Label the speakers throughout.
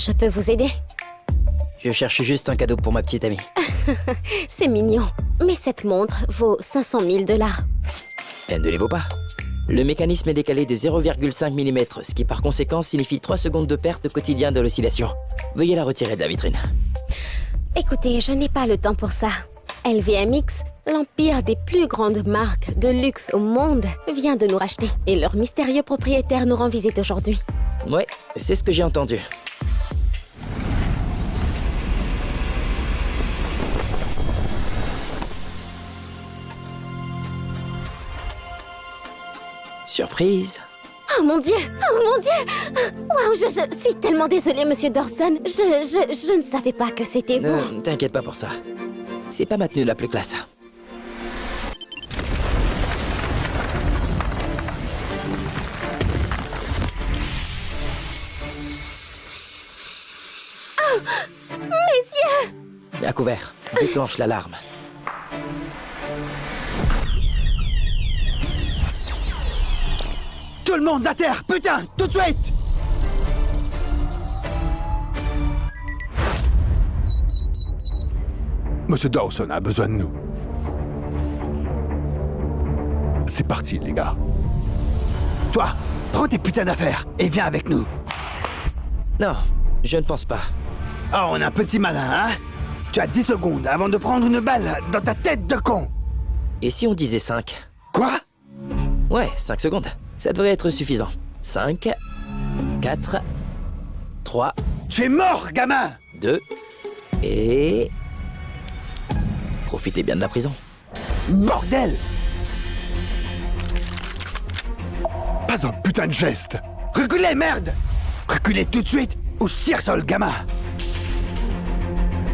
Speaker 1: je peux vous aider?
Speaker 2: Je cherche juste un cadeau pour ma petite amie.
Speaker 1: C'est mignon. Mais cette montre vaut 500 000 $.
Speaker 2: Elle ne les vaut pas. Le mécanisme est décalé de 0,5 mm, ce qui par conséquent signifie 3 secondes de perte quotidien de l'oscillation. Veuillez la retirer de la vitrine.
Speaker 1: Écoutez, je n'ai pas le temps pour ça. LVMX, l'empire des plus grandes marques de luxe au monde, vient de nous racheter. Et leur mystérieux propriétaire nous rend visite aujourd'hui.
Speaker 2: Ouais, c'est ce que j'ai entendu. Surprise.
Speaker 1: Oh mon Dieu! Oh mon Dieu! Waouh, je suis tellement désolée, Monsieur Dawson. Je ne savais pas que c'était vous.
Speaker 2: Ne t'inquiète pas pour ça. C'est pas ma tenue la plus classe.
Speaker 1: Oh! Mes yeux!
Speaker 2: À couvert. Déclenche l'alarme.
Speaker 3: Tout le monde à terre, putain, tout de suite!
Speaker 4: Monsieur Dawson a besoin de nous. C'est parti, les gars.
Speaker 3: Toi, prends tes putains d'affaires et viens avec nous.
Speaker 2: Non, je ne pense pas.
Speaker 3: Oh, on a un petit malin, hein? Tu as 10 secondes avant de prendre une balle dans ta tête de con.
Speaker 2: Et si on disait 5?
Speaker 3: Quoi?
Speaker 2: Ouais, 5 secondes. Ça devrait être suffisant. 5, 4, 3,
Speaker 3: Tu es mort, gamin!
Speaker 2: 2, et... Profitez bien de la prison.
Speaker 3: Bordel!
Speaker 4: Pas un putain de geste.
Speaker 3: Reculez, merde! Reculez tout de suite ou je tire sur le gamin!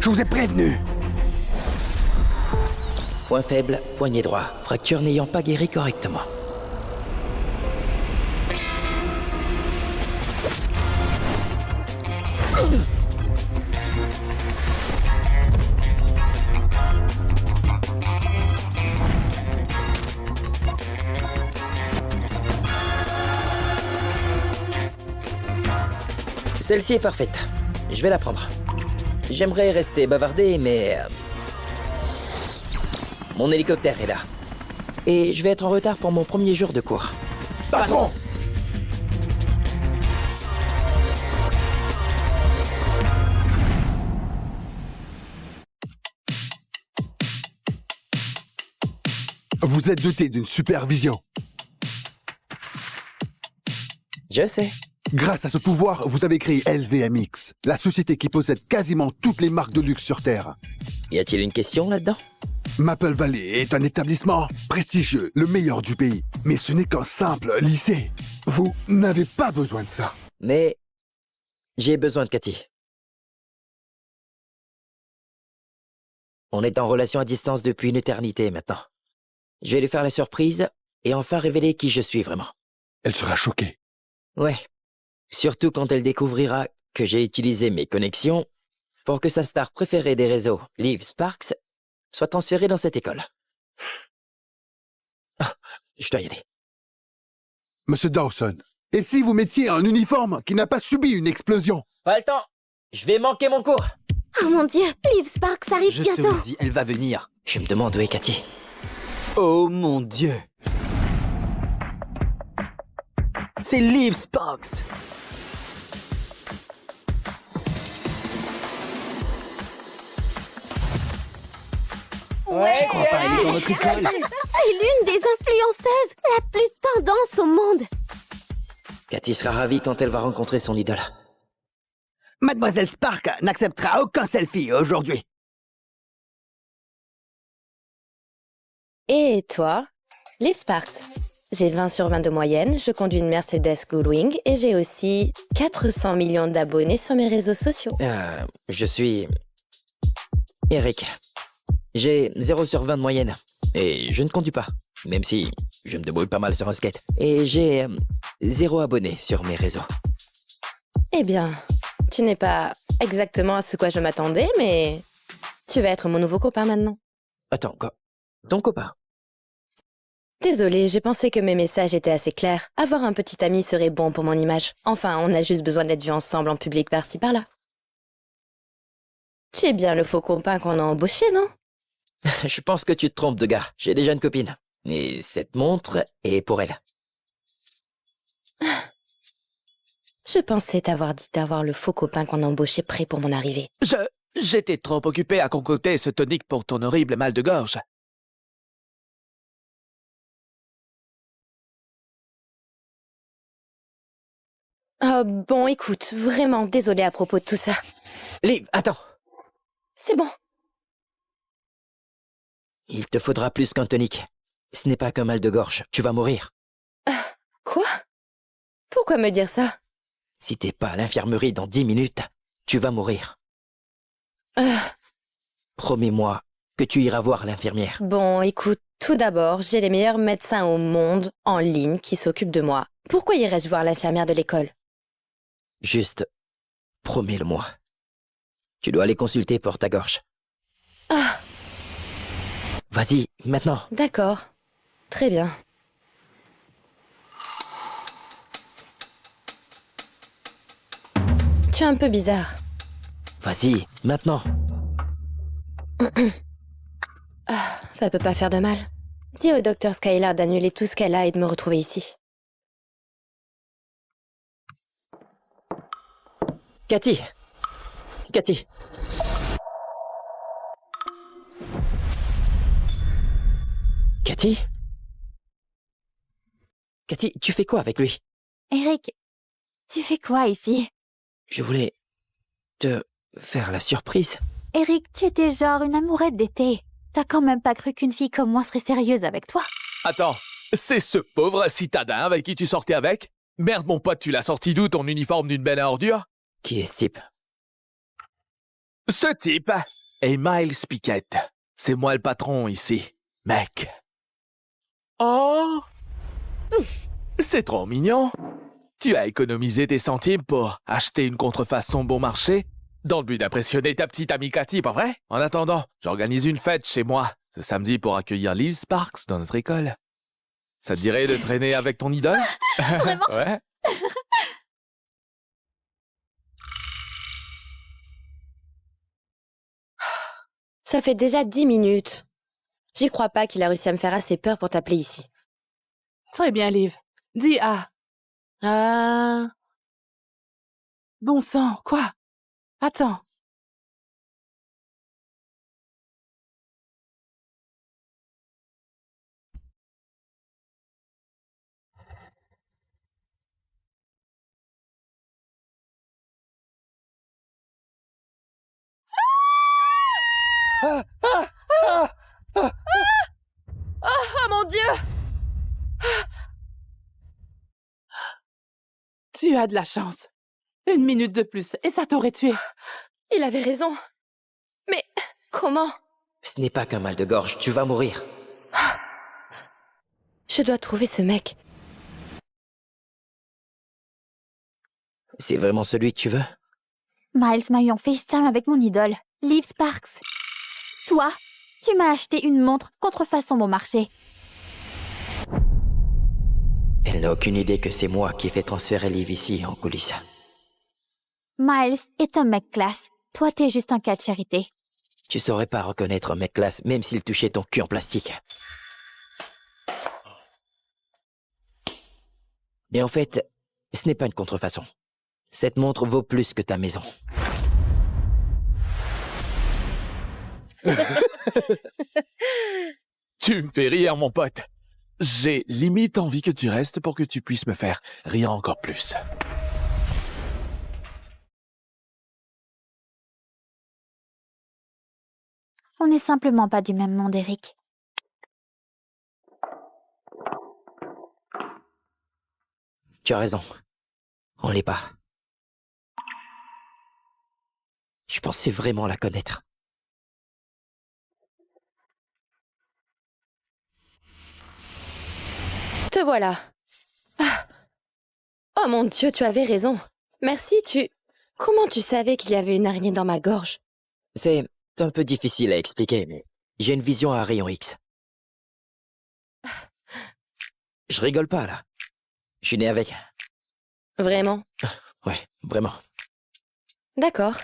Speaker 3: Je vous ai prévenu!
Speaker 2: Point faible, poignet droit. Fracture n'ayant pas guéri correctement. Celle-ci est parfaite. Je vais la prendre. J'aimerais rester bavardé, mais... Mon hélicoptère est là. Et je vais être en retard pour mon premier jour de cours.
Speaker 3: Patron!
Speaker 4: Vous êtes doté d'une supervision.
Speaker 2: Je sais.
Speaker 4: Grâce à ce pouvoir, vous avez créé LVMX, la société qui possède quasiment toutes les marques de luxe sur Terre.
Speaker 2: Y a-t-il une question là-dedans?
Speaker 4: Maple Valley est un établissement prestigieux, le meilleur du pays. Mais ce n'est qu'un simple lycée. Vous n'avez pas besoin de ça.
Speaker 2: Mais... j'ai besoin de Cathy. On est en relation à distance depuis une éternité maintenant. Je vais lui faire la surprise et enfin révéler qui je suis vraiment.
Speaker 4: Elle sera choquée.
Speaker 2: Ouais. Surtout quand elle découvrira que j'ai utilisé mes connexions pour que sa star préférée des réseaux, Liv Sparks, soit transférée dans cette école. Ah, je dois y aller.
Speaker 4: Monsieur Dawson, et si vous mettiez un uniforme qui n'a pas subi une explosion?
Speaker 2: Pas le temps. Je vais manquer mon cours.
Speaker 1: Oh mon Dieu! Liv Sparks arrive
Speaker 5: Je te
Speaker 1: bientôt!
Speaker 5: le dis, elle va venir.
Speaker 2: Je me demande où est Cathy.
Speaker 5: Oh mon Dieu. C'est Liv Sparks. Je crois pas, elle est dans notre école.
Speaker 1: C'est l'une des influenceuses la plus tendance au monde!
Speaker 2: Cathy sera ravie quand elle va rencontrer son idole.
Speaker 3: Mademoiselle Spark n'acceptera aucun selfie aujourd'hui.
Speaker 6: Et toi? Liv Sparks. J'ai 20 sur 20 de moyenne, je conduis une Mercedes Gullwing et j'ai aussi 400 millions d'abonnés sur mes réseaux sociaux.
Speaker 2: Je suis... Eric. J'ai 0 sur 20 de moyenne. Et je ne conduis pas. Même si je me débrouille pas mal sur un skate. Et j'ai 0 abonné sur mes réseaux.
Speaker 6: Eh bien, tu n'es pas exactement à ce quoi je m'attendais, mais tu vas être mon nouveau copain maintenant.
Speaker 2: Attends, quoi? Ton copain?
Speaker 6: Désolée, j'ai pensé que mes messages étaient assez clairs. Avoir un petit ami serait bon pour mon image. Enfin, on a juste besoin d'être vus ensemble en public par-ci par-là. Tu es bien le faux copain qu'on a embauché, non?
Speaker 2: Je pense que tu te trompes de gars. J'ai déjà une copine. Et cette montre est pour elle.
Speaker 6: Je pensais t'avoir dit d'avoir le faux copain qu'on a embauché prêt pour mon arrivée.
Speaker 7: J'étais trop occupé à concocter ce tonique pour ton horrible mal de gorge.
Speaker 6: Oh, bon, écoute, vraiment désolée à propos de tout ça.
Speaker 2: Liv, attends.
Speaker 6: C'est bon.
Speaker 2: Il te faudra plus qu'un tonique. Ce n'est pas qu'un mal de gorge. Tu vas mourir.
Speaker 6: Quoi? Pourquoi me dire ça?
Speaker 2: Si t'es pas à l'infirmerie dans 10 minutes, tu vas mourir. Promets-moi que tu iras voir l'infirmière.
Speaker 6: Bon, écoute, tout d'abord, j'ai les meilleurs médecins au monde en ligne qui s'occupent de moi. Pourquoi irais-je voir l'infirmière de l'école?
Speaker 2: Juste, promets-le-moi. Tu dois aller consulter pour ta gorge. Vas-y, maintenant.
Speaker 6: D'accord. Très bien. Tu es un peu bizarre.
Speaker 2: Vas-y, maintenant.
Speaker 6: Ça peut pas faire de mal. Dis au docteur Skylar d'annuler tout ce qu'elle a et de me retrouver ici.
Speaker 2: Cathy. Cathy. Cathy? Cathy, tu fais quoi avec lui?
Speaker 8: Eric, tu fais quoi ici?
Speaker 2: Je voulais te faire la surprise.
Speaker 8: Eric, tu étais genre une amourette d'été. T'as quand même pas cru qu'une fille comme moi serait sérieuse avec toi?
Speaker 7: Attends, c'est ce pauvre citadin avec qui tu sortais avec? Merde, mon pote, tu l'as sorti d'où ton uniforme d'une benne à ordures?
Speaker 2: Qui est ce type?
Speaker 7: Ce type est Miles Pickett. C'est moi le patron ici, mec. Oh! C'est trop mignon. Tu as économisé tes centimes pour acheter une contrefaçon bon marché dans le but d'impressionner ta petite amie Cathy, pas vrai? En attendant, j'organise une fête chez moi ce samedi pour accueillir Liv Sparks dans notre école. Ça te dirait de traîner avec ton idole?
Speaker 8: Vraiment?
Speaker 7: Ouais.
Speaker 6: Ça fait déjà 10 minutes. J'y crois pas qu'il a réussi à me faire assez peur pour t'appeler ici.
Speaker 9: Très bien, Liv. Dis ah.
Speaker 6: Ah...
Speaker 9: Bon sang, quoi? Attends.
Speaker 6: Oh mon Dieu!
Speaker 9: Tu as de la chance. 1 minute de plus, et ça t'aurait tué.
Speaker 6: Il avait raison. Mais comment?
Speaker 2: Ce n'est pas qu'un mal de gorge, tu vas mourir.
Speaker 6: Je dois trouver ce mec.
Speaker 2: C'est vraiment celui que tu veux?
Speaker 8: Miles m'a eu en FaceTime avec mon idole, Liv Sparks. Toi, tu m'as acheté une montre contrefaçon bon marché.
Speaker 2: Elle n'a aucune idée que c'est moi qui ai fait transférer Liv ici en coulisses.
Speaker 8: Miles est un mec classe. Toi, t'es juste un cas de charité.
Speaker 2: Tu saurais pas reconnaître un mec classe même s'il touchait ton cul en plastique. Et en fait, ce n'est pas une contrefaçon. Cette montre vaut plus que ta maison.
Speaker 7: Tu me fais rire, mon pote. J'ai limite envie que tu restes pour que tu puisses me faire rire encore plus.
Speaker 8: On n'est simplement pas du même monde, Eric.
Speaker 2: Tu as raison. On l'est pas. Je pensais vraiment la connaître.
Speaker 6: Te voilà. Ah. Oh mon Dieu, tu avais raison. Merci, Comment tu savais qu'il y avait une araignée dans ma gorge?
Speaker 2: C'est un peu difficile à expliquer, mais j'ai une vision à rayon X. Je rigole pas, là. Je suis né avec.
Speaker 6: Vraiment?
Speaker 2: Ouais, vraiment.
Speaker 6: D'accord.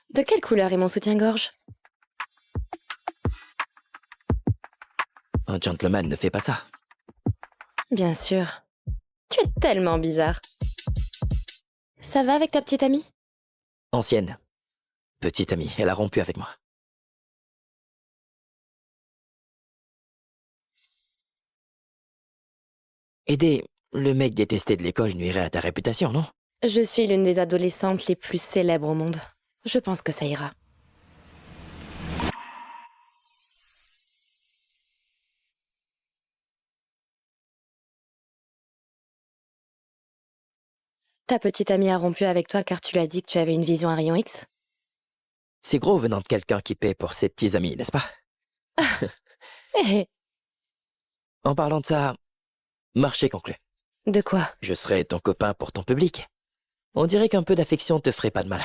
Speaker 6: De quelle couleur est mon soutien-gorge?
Speaker 2: Un gentleman ne fait pas ça.
Speaker 6: Bien sûr. Tu es tellement bizarre. Ça va avec ta petite amie?
Speaker 2: Ancienne. Petite amie, elle a rompu avec moi. Aider le mec détesté de l'école nuirait à ta réputation, non?
Speaker 6: Je suis l'une des adolescentes les plus célèbres au monde. Je pense que ça ira. Ta petite amie a rompu avec toi car tu lui as dit que tu avais une vision à rayon X?
Speaker 2: C'est gros venant de quelqu'un qui paie pour ses petits amis, n'est-ce pas?
Speaker 6: Eh,
Speaker 2: En parlant de ça, marché conclu.
Speaker 6: de quoi?
Speaker 2: Je serai ton copain pour ton public. On dirait qu'un peu d'affection te ferait pas de mal.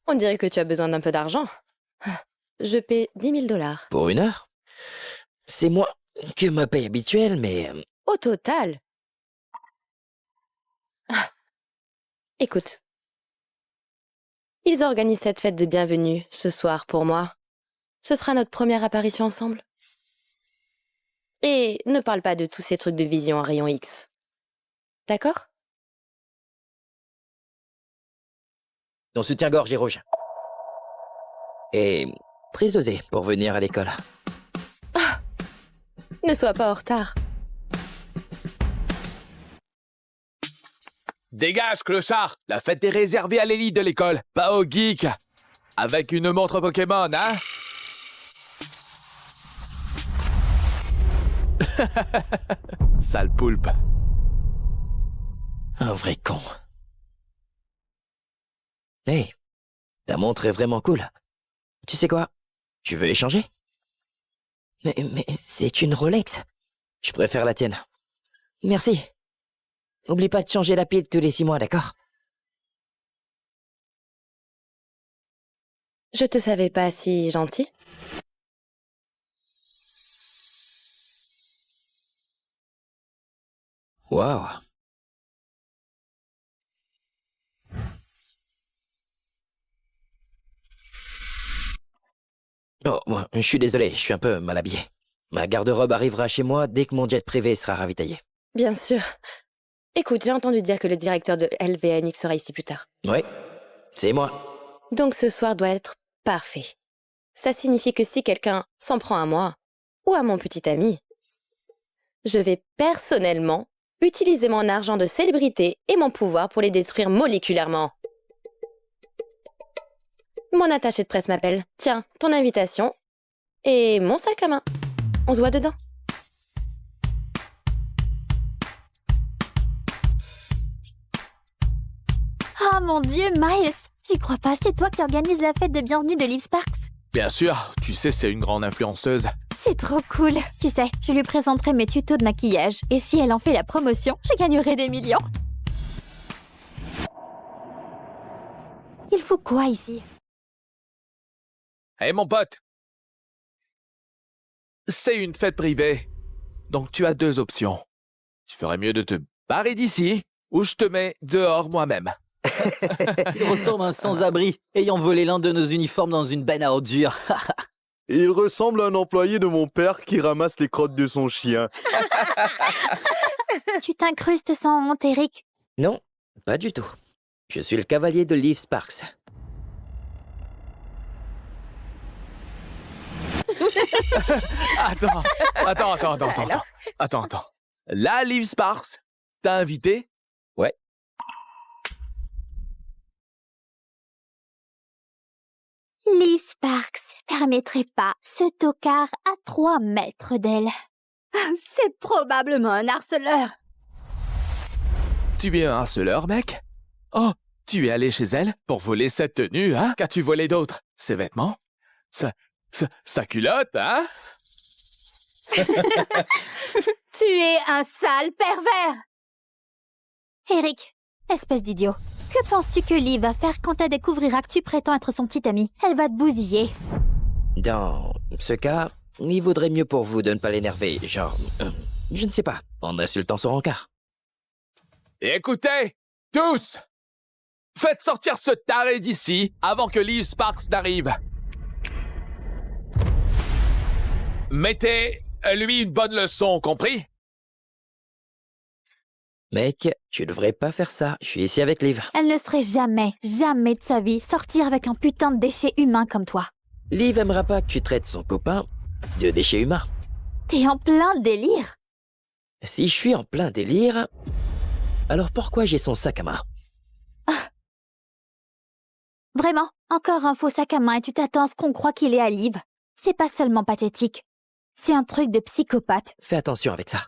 Speaker 6: On dirait que tu as besoin d'un peu d'argent. Je paie 10 000 $.
Speaker 2: Pour 1 heure? C'est moins que ma paye habituelle, mais...
Speaker 6: Au total. Écoute. Ils organisent cette fête de bienvenue ce soir pour moi. Ce sera notre première apparition ensemble. Et ne parle pas de tous ces trucs de vision à rayon X. D'accord?
Speaker 2: Ton soutien-gorge est rouge. Et très osé pour venir à l'école.
Speaker 6: Ne sois pas en retard.
Speaker 7: Dégage, clochard! La fête est réservée à l'élite de l'école, pas aux geeks! Avec une montre Pokémon, hein? Sale poulpe.
Speaker 2: Un vrai con. Hey, ta montre est vraiment cool. Tu sais quoi? Tu veux échanger? Mais c'est une Rolex. Je préfère la tienne. Merci. N'oublie pas de changer la pile tous les 6 mois, d'accord?
Speaker 6: Je te savais pas si gentil.
Speaker 2: Waouh. Oh, je suis désolé, je suis un peu mal habillé. Ma garde-robe arrivera chez moi dès que mon jet privé sera ravitaillé.
Speaker 6: Bien sûr. Écoute, j'ai entendu dire que le directeur de LVMX sera ici plus tard.
Speaker 2: Ouais, c'est moi.
Speaker 6: Donc ce soir doit être parfait. Ça signifie que si quelqu'un s'en prend à moi, ou à mon petit ami, je vais personnellement utiliser mon argent de célébrité et mon pouvoir pour les détruire moléculairement. Mon attaché de presse m'appelle. Tiens, ton invitation et mon sac à main. On se voit dedans.
Speaker 8: Oh mon Dieu, Miles! J'y crois pas, c'est toi qui organise la fête de bienvenue de Liv Sparks?
Speaker 7: Bien sûr, tu sais, c'est une grande influenceuse.
Speaker 8: C'est trop cool! Tu sais, je lui présenterai mes tutos de maquillage. Et si elle en fait la promotion, je gagnerai des millions! Il faut quoi ici?
Speaker 7: Hé, mon pote! C'est une fête privée. Donc tu as 2 options. Tu ferais mieux de te barrer d'ici, ou je te mets dehors moi-même.
Speaker 5: Il ressemble à un sans-abri, ayant volé l'un de nos uniformes dans une benne à ordures.
Speaker 10: Il ressemble à un employé de mon père qui ramasse les crottes de son chien.
Speaker 8: Tu t'incrustes sans honte, Eric?
Speaker 2: Non, pas du tout. Je suis le cavalier de Liv Sparks.
Speaker 7: Attends. Là, Liv Sparks, t'as invité?
Speaker 2: Ouais.
Speaker 8: Liv Sparks permettrait pas ce tocard à 3 mètres d'elle. C'est probablement un harceleur.
Speaker 7: Tu es un harceleur, mec? Oh, tu es allé chez elle pour voler cette tenue, hein? Qu'as-tu volé d'autre? Ses vêtements? Sa culotte, hein?
Speaker 8: Tu es un sale pervers! Eric, espèce d'idiot. Que penses-tu que Liv va faire quand elle découvrira que tu prétends être son petit ami? Elle va te bousiller.
Speaker 2: Dans ce cas, il vaudrait mieux pour vous de ne pas l'énerver, genre... je ne sais pas, en insultant son rencard.
Speaker 7: Écoutez, tous! Faites sortir ce taré d'ici avant que Liv Sparks n'arrive. Mettez-lui une bonne leçon, compris?
Speaker 2: Mec, tu devrais pas faire ça. Je suis ici avec Liv.
Speaker 8: Elle ne serait jamais, jamais de sa vie sortir avec un putain de déchet humain comme toi.
Speaker 2: Liv aimera pas que tu traites son copain de déchet humain.
Speaker 8: T'es en plein délire.
Speaker 2: Si je suis en plein délire, alors pourquoi j'ai son sac à main?
Speaker 8: Vraiment, encore un faux sac à main et tu t'attends à ce qu'on croit qu'il est à Liv. C'est pas seulement pathétique. C'est un truc de psychopathe.
Speaker 2: Fais attention avec ça.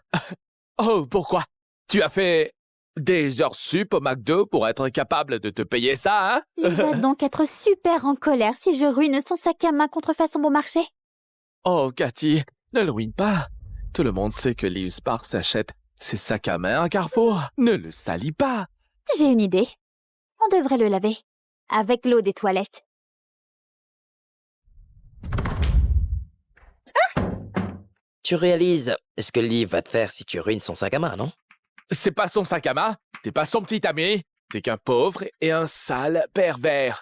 Speaker 7: Oh, pourquoi? Tu as fait des heures sup au McDo pour être capable de te payer ça, hein?
Speaker 8: Il va donc être super en colère si je ruine son sac à main contrefaçon bon marché.
Speaker 7: Oh, Cathy, ne le ruine pas. Tout le monde sait que Liv Sparks achète ses sacs à main à Carrefour. Ne le salis pas.
Speaker 8: J'ai une idée. On devrait le laver. Avec l'eau des toilettes.
Speaker 2: Tu réalises ce que Liv va te faire si tu ruines son sac à main, non?
Speaker 7: C'est pas son sac à main, t'es pas son petit ami, t'es qu'un pauvre et un sale pervers.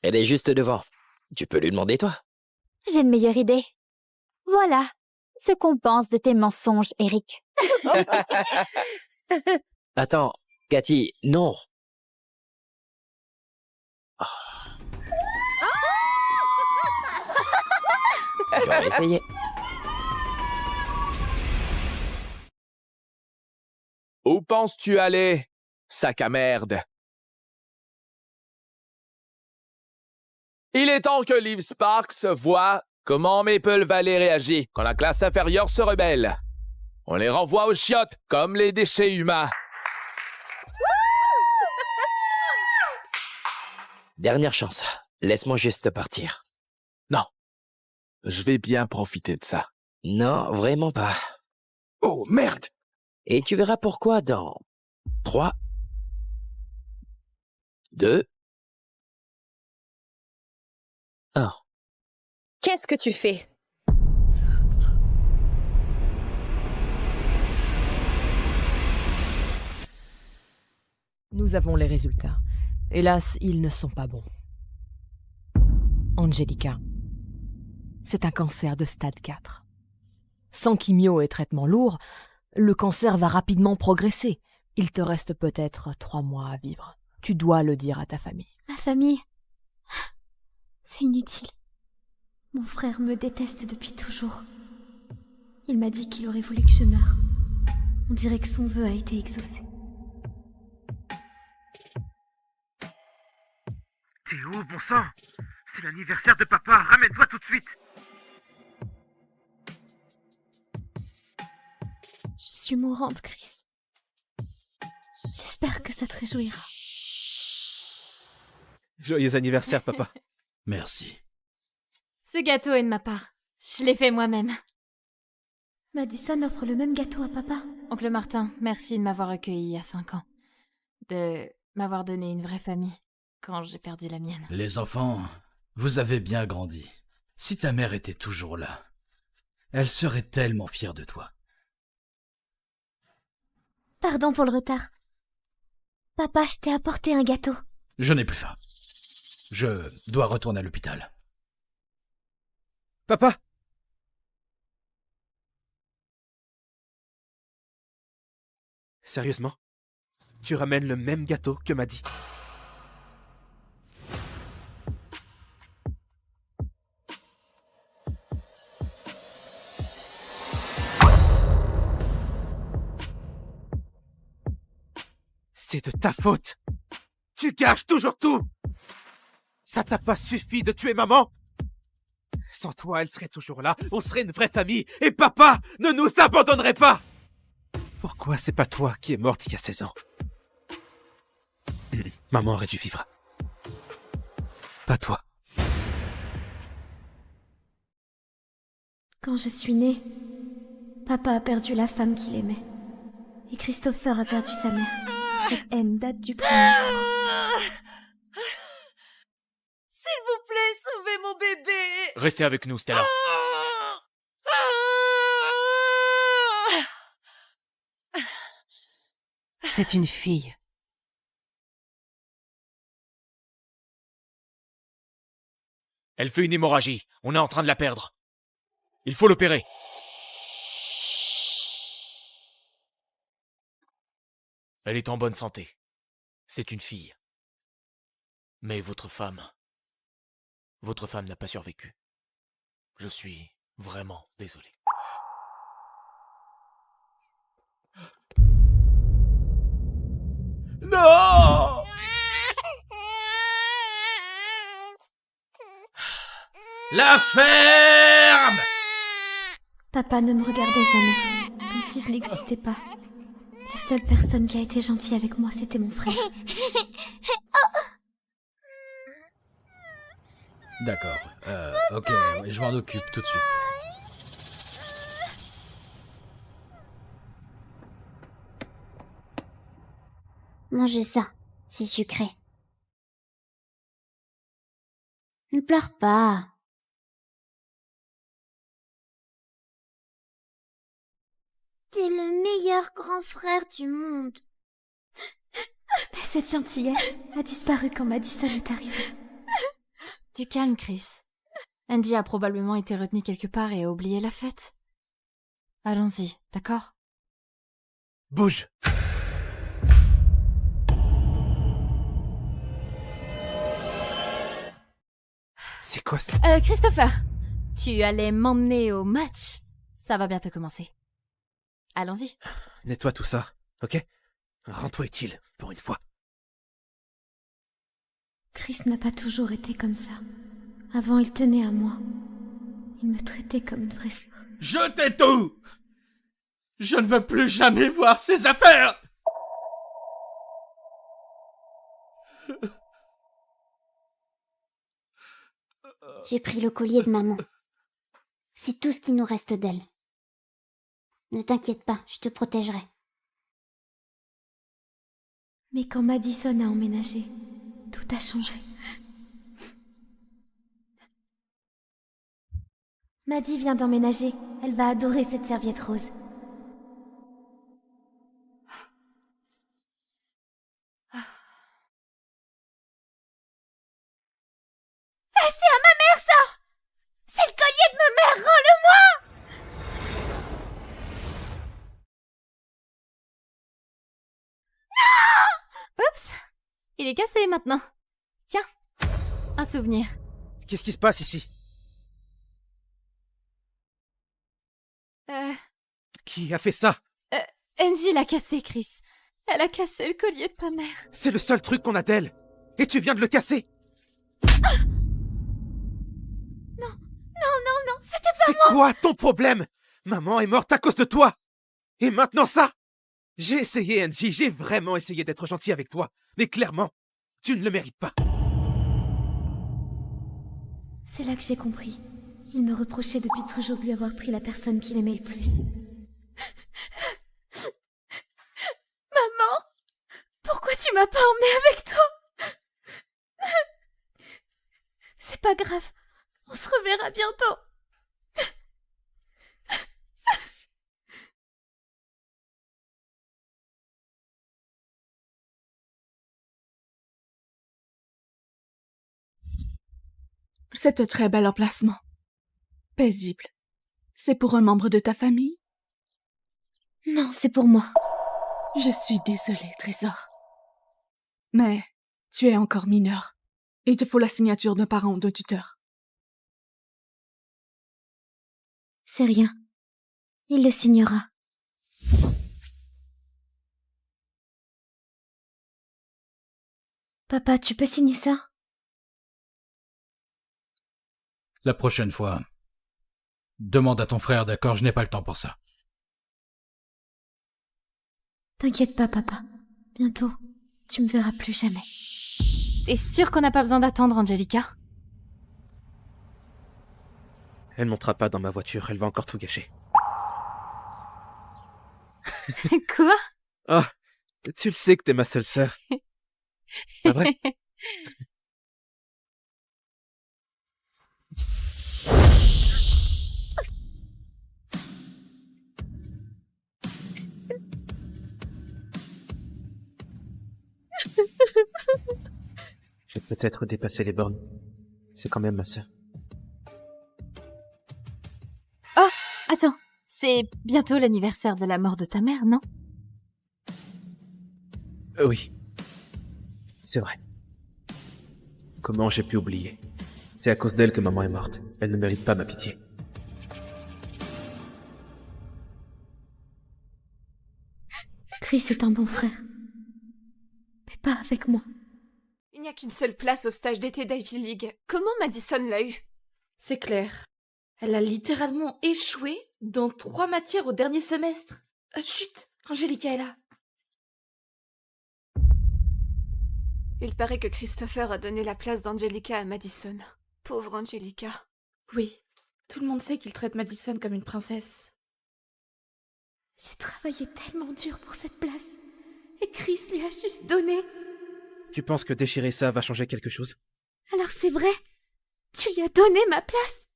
Speaker 2: Elle est juste devant. Tu peux lui demander, toi.
Speaker 8: J'ai une meilleure idée. Voilà ce qu'on pense de tes mensonges, Eric.
Speaker 2: Attends, Cathy, non. J'aurais essayé.
Speaker 7: Où penses-tu aller, sac à merde? Il est temps que Liv Sparks voit comment Maple Valley réagit quand la classe inférieure se rebelle. On les renvoie aux chiottes comme les déchets humains.
Speaker 2: Dernière chance. Laisse-moi juste partir.
Speaker 7: Non, je vais bien profiter de ça.
Speaker 2: Non, vraiment pas.
Speaker 4: Oh, merde!
Speaker 2: Et tu verras pourquoi dans 3, 2, 1.
Speaker 6: Qu'est-ce que tu fais?
Speaker 11: Nous avons les résultats. Hélas, ils ne sont pas bons. Angelica, c'est un cancer de stade 4. Sans chimio et traitement lourd, le cancer va rapidement progresser. Il te reste peut-être 3 mois à vivre. Tu dois le dire à ta famille.
Speaker 8: Ma famille... C'est inutile. Mon frère me déteste depuis toujours. Il m'a dit qu'il aurait voulu que je meure. On dirait que son vœu a été exaucé.
Speaker 3: T'es où, bon sang? C'est l'anniversaire de papa, ramène-toi tout de suite.
Speaker 8: Je suis mourante, Chris. J'espère que ça te réjouira.
Speaker 10: Joyeux anniversaire, papa.
Speaker 12: Merci.
Speaker 8: Ce gâteau est de ma part. Je l'ai fait moi-même. Madison offre le même gâteau à papa.
Speaker 13: Oncle Martin, merci de m'avoir accueilli il y a 5 ans. De m'avoir donné une vraie famille quand j'ai perdu la mienne.
Speaker 12: Les enfants, vous avez bien grandi. Si ta mère était toujours là, elle serait tellement fière de toi.
Speaker 8: Pardon pour le retard. Papa, je t'ai apporté un gâteau.
Speaker 12: Je n'ai plus faim. Je dois retourner à l'hôpital.
Speaker 10: Papa! Sérieusement? Tu ramènes le même gâteau que Maddy? C'est de ta faute! Tu caches toujours tout! Ça t'a pas suffi de tuer maman? Sans toi, elle serait toujours là, on serait une vraie famille, et papa ne nous abandonnerait pas! Pourquoi c'est pas toi qui es morte il y a 16 ans? Maman aurait dû vivre. Pas toi.
Speaker 8: Quand je suis née, papa a perdu la femme qu'il aimait. Et Christopher a perdu sa mère. Cette haine date du premier jour.
Speaker 14: S'il vous plaît, sauvez mon bébé!
Speaker 15: Restez avec nous, Stella.
Speaker 11: C'est une fille.
Speaker 15: Elle fait une hémorragie. On est en train de la perdre. Il faut l'opérer. Elle est en bonne santé. C'est une fille. Mais votre femme n'a pas survécu. Je suis vraiment désolé.
Speaker 7: Non! La ferme!
Speaker 8: Papa ne me regardait jamais, comme si je n'existais pas. La seule personne qui a été gentille avec moi, c'était mon frère.
Speaker 12: D'accord. Ok, je m'en occupe tout de suite.
Speaker 16: Mangez ça, c'est sucré. Ne pleure pas. T'es le meilleur grand frère du monde.
Speaker 8: Mais cette gentillesse a disparu quand Madison est arrivée.
Speaker 13: Du calme, Chris. Angie a probablement été retenue quelque part et a oublié la fête. Allons-y, d'accord?
Speaker 10: Bouge! C'est quoi ça?
Speaker 13: Christopher, tu allais m'emmener au match. Ça va bientôt commencer. Allons-y.
Speaker 10: Nettoie tout ça, ok? Rends-toi utile, pour une fois.
Speaker 8: Chris n'a pas toujours été comme ça. Avant, il tenait à moi. Il me traitait comme une vraie sœur.
Speaker 7: Jetez tout! Je ne veux plus jamais voir ces affaires!
Speaker 16: J'ai pris le collier de maman. C'est tout ce qui nous reste d'elle. Ne t'inquiète pas, je te protégerai.
Speaker 8: Mais quand Madison a emménagé, tout a changé. Maddie vient d'emménager. Elle va adorer cette serviette rose.
Speaker 14: C'est à ma mère, ça! C'est le collier de ma mère, rends-le-moi!
Speaker 13: Oups! Il est cassé maintenant. Tiens, un souvenir.
Speaker 10: Qu'est-ce qui se passe ici? Qui a fait ça?
Speaker 13: Angie l'a cassé, Chris. Elle a cassé le collier de ma mère.
Speaker 10: C'est le seul truc qu'on a d'elle. Et tu viens de le casser.
Speaker 14: Non, c'était pas
Speaker 10: C'est
Speaker 14: moi!
Speaker 10: quoi ton problème? Maman est morte à cause de toi. Et maintenant ça? J'ai essayé, Angie, j'ai vraiment essayé d'être gentil avec toi. Mais clairement, tu ne le mérites pas.
Speaker 8: C'est là que j'ai compris. Il me reprochait depuis toujours de lui avoir pris la personne qu'il aimait le plus.
Speaker 14: Maman, pourquoi tu m'as pas emmenée avec toi?
Speaker 8: C'est pas grave.
Speaker 14: On se reverra bientôt.
Speaker 17: C'est un très bel emplacement. Paisible. C'est pour un membre de ta famille?
Speaker 8: Non, c'est pour moi.
Speaker 17: Je suis désolée, Trésor. Mais tu es encore mineur. Il te faut la signature d'un parent ou d'un tuteur.
Speaker 8: C'est rien. Il le signera. Papa, tu peux signer ça?
Speaker 12: La prochaine fois, demande à ton frère, d'accord? Je n'ai pas le temps pour ça.
Speaker 8: T'inquiète pas, papa. Bientôt, tu me verras plus jamais.
Speaker 13: T'es sûre qu'on n'a pas besoin d'attendre, Angelica?
Speaker 10: Elle montera pas dans ma voiture, elle va encore tout gâcher.
Speaker 13: Quoi?
Speaker 10: Ah, tu le sais que t'es ma seule sœur. Pas vrai? peut-être dépasser les bornes. C'est quand même ma sœur.
Speaker 13: Oh, attends, c'est bientôt l'anniversaire de la mort de ta mère, non?
Speaker 10: Oui. C'est vrai. Comment j'ai pu oublier? C'est à cause d'elle que maman est morte. Elle ne mérite pas ma pitié.
Speaker 8: Chris est un bon frère. Mais pas avec moi.
Speaker 18: Il n'y a qu'une seule place au stage d'été d'Ivy League. Comment Madison l'a eu?
Speaker 19: C'est clair. Elle a littéralement échoué dans 3 matières au dernier semestre. Chut, Angelica est là.
Speaker 18: Il paraît que Christopher a donné la place d'Angelica à Madison. Pauvre Angelica.
Speaker 19: Oui, tout le monde sait qu'il traite Madison comme une princesse.
Speaker 8: J'ai travaillé tellement dur pour cette place. Et Chris lui a juste donné.
Speaker 10: Tu penses que déchirer ça va changer quelque chose?
Speaker 8: Alors c'est vrai? Tu lui as donné ma place?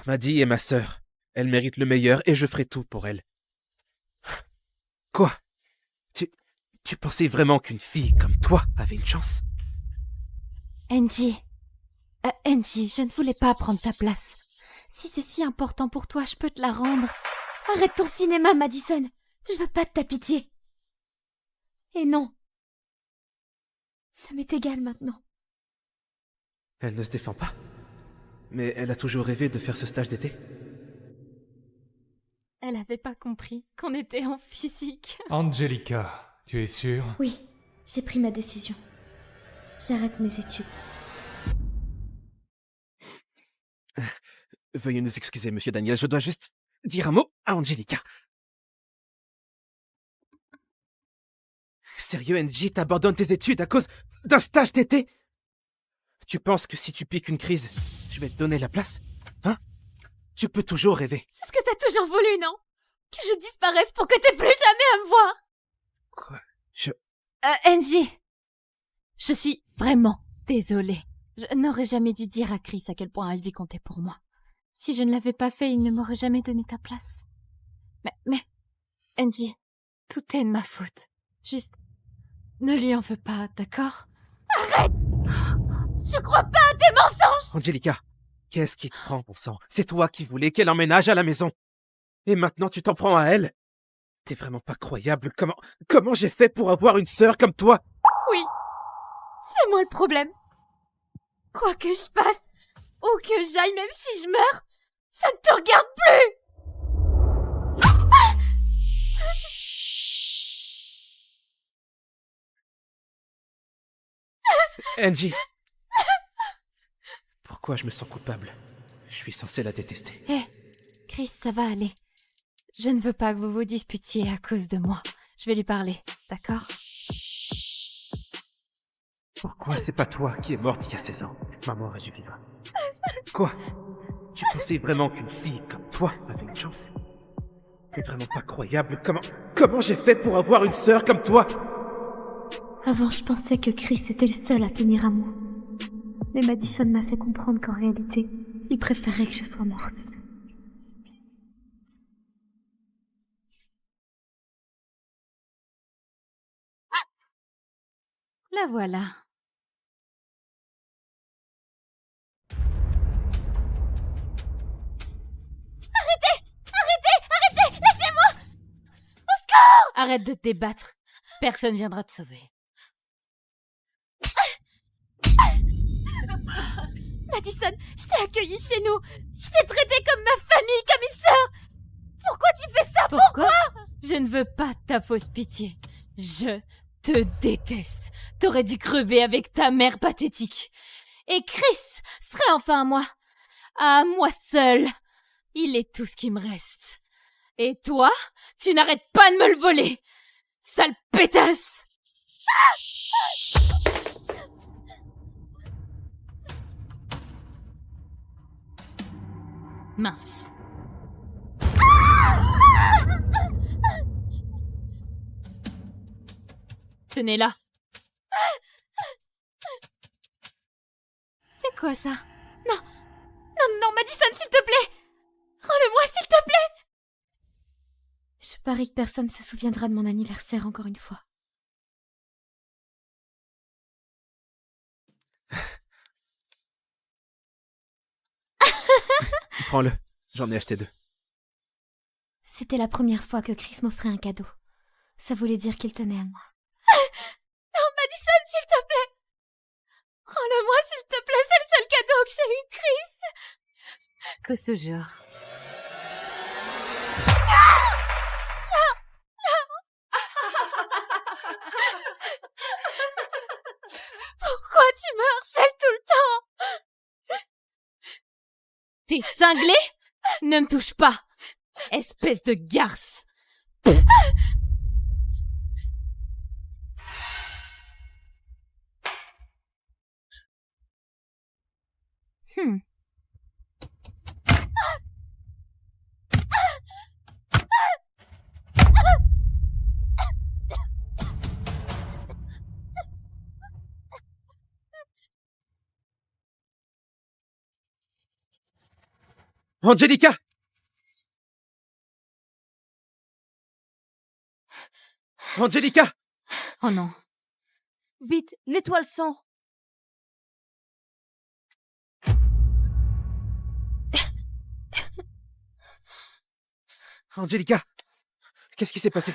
Speaker 10: Maddie est ma sœur. Elle mérite le meilleur et je ferai tout pour elle. Quoi? Tu pensais vraiment qu'une fille comme toi avait une chance?
Speaker 13: Angie. Angie, je ne voulais pas prendre ta place. Si c'est si important pour toi, je peux te la rendre.
Speaker 8: Arrête ton cinéma, Madison. Je veux pas de ta pitié. Et non. Ça m'est égal maintenant.
Speaker 10: Elle ne se défend pas. Mais elle a toujours rêvé de faire ce stage d'été.
Speaker 13: Elle avait pas compris qu'on était en physique.
Speaker 20: Angelica, tu es sûre?
Speaker 8: Oui, j'ai pris ma décision. J'arrête mes études.
Speaker 10: Veuillez nous excuser, monsieur Daniel, je dois juste dire un mot à Angelica. Sérieux, Angie, t'abandonnes tes études à cause d'un stage d'été? Tu penses que si tu piques une crise, je vais te donner la place? Hein? Tu peux toujours rêver.
Speaker 8: C'est ce que t'as toujours voulu, non? Que je disparaisse pour que t'aies plus jamais à me voir.
Speaker 10: Quoi?
Speaker 13: Angie, je suis vraiment désolée. Je n'aurais jamais dû dire à Chris à quel point Ivy comptait pour moi. Si je ne l'avais pas fait, il ne m'aurait jamais donné ta place. Mais, Angie, tout est de ma faute. Juste, ne lui en veux pas, d'accord?
Speaker 8: Arrête! Je crois pas à tes mensonges!
Speaker 10: Angelica, qu'est-ce qui te prend, bon sang? C'est toi qui voulais qu'elle emménage à la maison. Et maintenant tu t'en prends à elle? T'es vraiment pas croyable. Comment j'ai fait pour avoir une sœur comme toi?
Speaker 8: Oui, c'est moi le problème. Quoi que je fasse, où que j'aille, même si je meurs, ça ne te regarde plus!
Speaker 10: Angie! Pourquoi je me sens coupable? Je suis censé la détester.
Speaker 13: Hé, Chris, ça va aller. Je ne veux pas que vous vous disputiez à cause de moi. Je vais lui parler, d'accord?
Speaker 10: Pourquoi c'est pas toi qui es morte il y a 16 ans? Maman aurait dû vivre. Quoi? Tu pensais vraiment qu'une fille comme toi avait une chance? C'est vraiment pas croyable. Comment j'ai fait pour avoir une sœur comme toi?
Speaker 8: Avant, je pensais que Chris était le seul à tenir à moi. Mais Madison m'a fait comprendre qu'en réalité, il préférait que je sois morte.
Speaker 13: La voilà.
Speaker 8: Arrêtez! Lâchez-moi! Au secours!
Speaker 13: Arrête de te débattre. Personne viendra te sauver.
Speaker 8: Madison, je t'ai accueillie chez nous. Je t'ai traitée comme ma famille, comme une sœur. Pourquoi tu fais ça? Pourquoi?
Speaker 13: Je ne veux pas ta fausse pitié. Je te déteste. T'aurais dû crever avec ta mère pathétique. Et Chris serait enfin à moi. À moi seul. Il est tout ce qui me reste. Et toi, tu n'arrêtes pas de me le voler. Sale pétasse! Mince. Tenez-la. C'est quoi ça?
Speaker 8: Non, Madison, s'il te plaît! Rends-le-moi, s'il te plaît! Je parie que personne se souviendra de mon anniversaire encore une fois.
Speaker 10: Prends-le, j'en ai acheté 2.
Speaker 8: C'était la première fois que Chris m'offrait un cadeau. Ça voulait dire qu'il tenait à moi.
Speaker 14: Non, Madison, s'il te plaît. Rends-le-moi, s'il te plaît, c'est le seul cadeau que j'ai eu, Chris.
Speaker 13: Que ce genre.
Speaker 14: Pourquoi tu me harcèles tout le temps?
Speaker 13: T'es cinglé? Ne me touche pas, espèce de garce.
Speaker 10: Angelica! Angelica!
Speaker 13: Oh non.
Speaker 19: Vite, nettoie le sang.
Speaker 10: Angelica! Qu'est-ce qui s'est passé?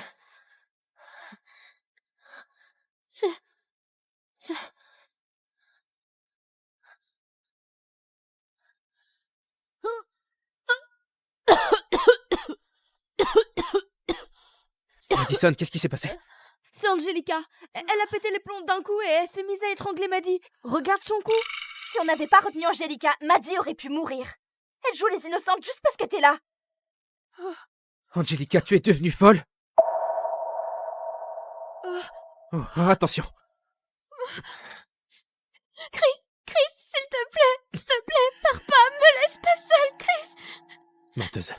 Speaker 10: Madison, qu'est-ce qui s'est passé?
Speaker 19: C'est Angelica. Elle a pété les plombs d'un coup et elle s'est mise à étrangler Maddie. Regarde son cou.
Speaker 14: Si on n'avait pas retenu Angelica, Maddie aurait pu mourir. Elle joue les innocentes juste parce que t'es là.
Speaker 10: Angelica, tu es devenue folle? Oh, attention.
Speaker 14: Chris, s'il te plaît, pars pas, me laisse pas seule, Chris.
Speaker 10: Menteuse.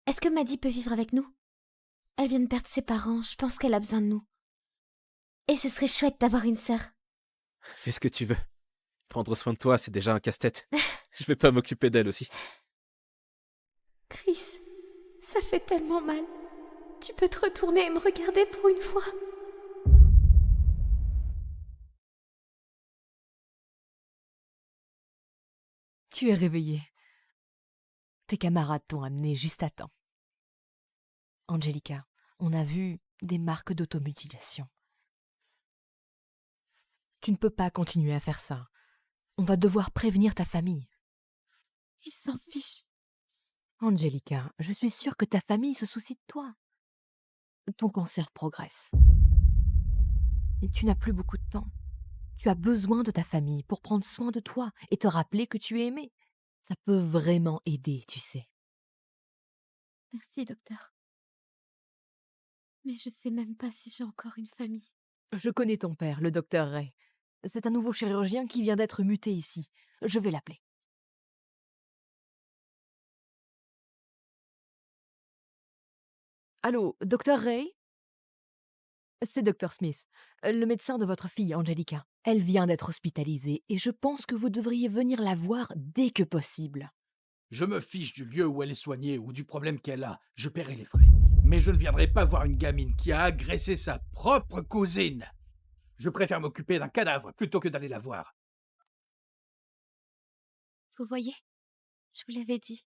Speaker 8: Est-ce que Maddie peut vivre avec nous? Elle vient de perdre ses parents, je pense qu'elle a besoin de nous. Et ce serait chouette d'avoir une sœur.
Speaker 10: Fais ce que tu veux. Prendre soin de toi, c'est déjà un casse-tête. Je vais pas m'occuper d'elle aussi.
Speaker 8: Chris, ça fait tellement mal. Tu peux te retourner et me regarder pour une fois?
Speaker 11: Tu es réveillée. Tes camarades t'ont amené juste à temps. Angelica, on a vu des marques d'automutilation. Tu ne peux pas continuer à faire ça. On va devoir prévenir ta famille.
Speaker 8: Ils s'en fichent.
Speaker 11: Angelica, je suis sûre que ta famille se soucie de toi. Ton cancer progresse. Et tu n'as plus beaucoup de temps. Tu as besoin de ta famille pour prendre soin de toi et te rappeler que tu es aimé. Ça peut vraiment aider, tu sais.
Speaker 8: Merci, docteur. Mais je sais même pas si j'ai encore une famille.
Speaker 11: Je connais ton père, le docteur Ray. C'est un nouveau chirurgien qui vient d'être muté ici. Je vais l'appeler. Allô, docteur Ray? C'est docteur Smith, le médecin de votre fille, Angelica. Elle vient d'être hospitalisée et je pense que vous devriez venir la voir dès que possible.
Speaker 12: Je me fiche du lieu où elle est soignée ou du problème qu'elle a. Je paierai les frais. Mais je ne viendrai pas voir une gamine qui a agressé sa propre cousine. Je préfère m'occuper d'un cadavre plutôt que d'aller la voir.
Speaker 8: Vous voyez, je vous l'avais dit.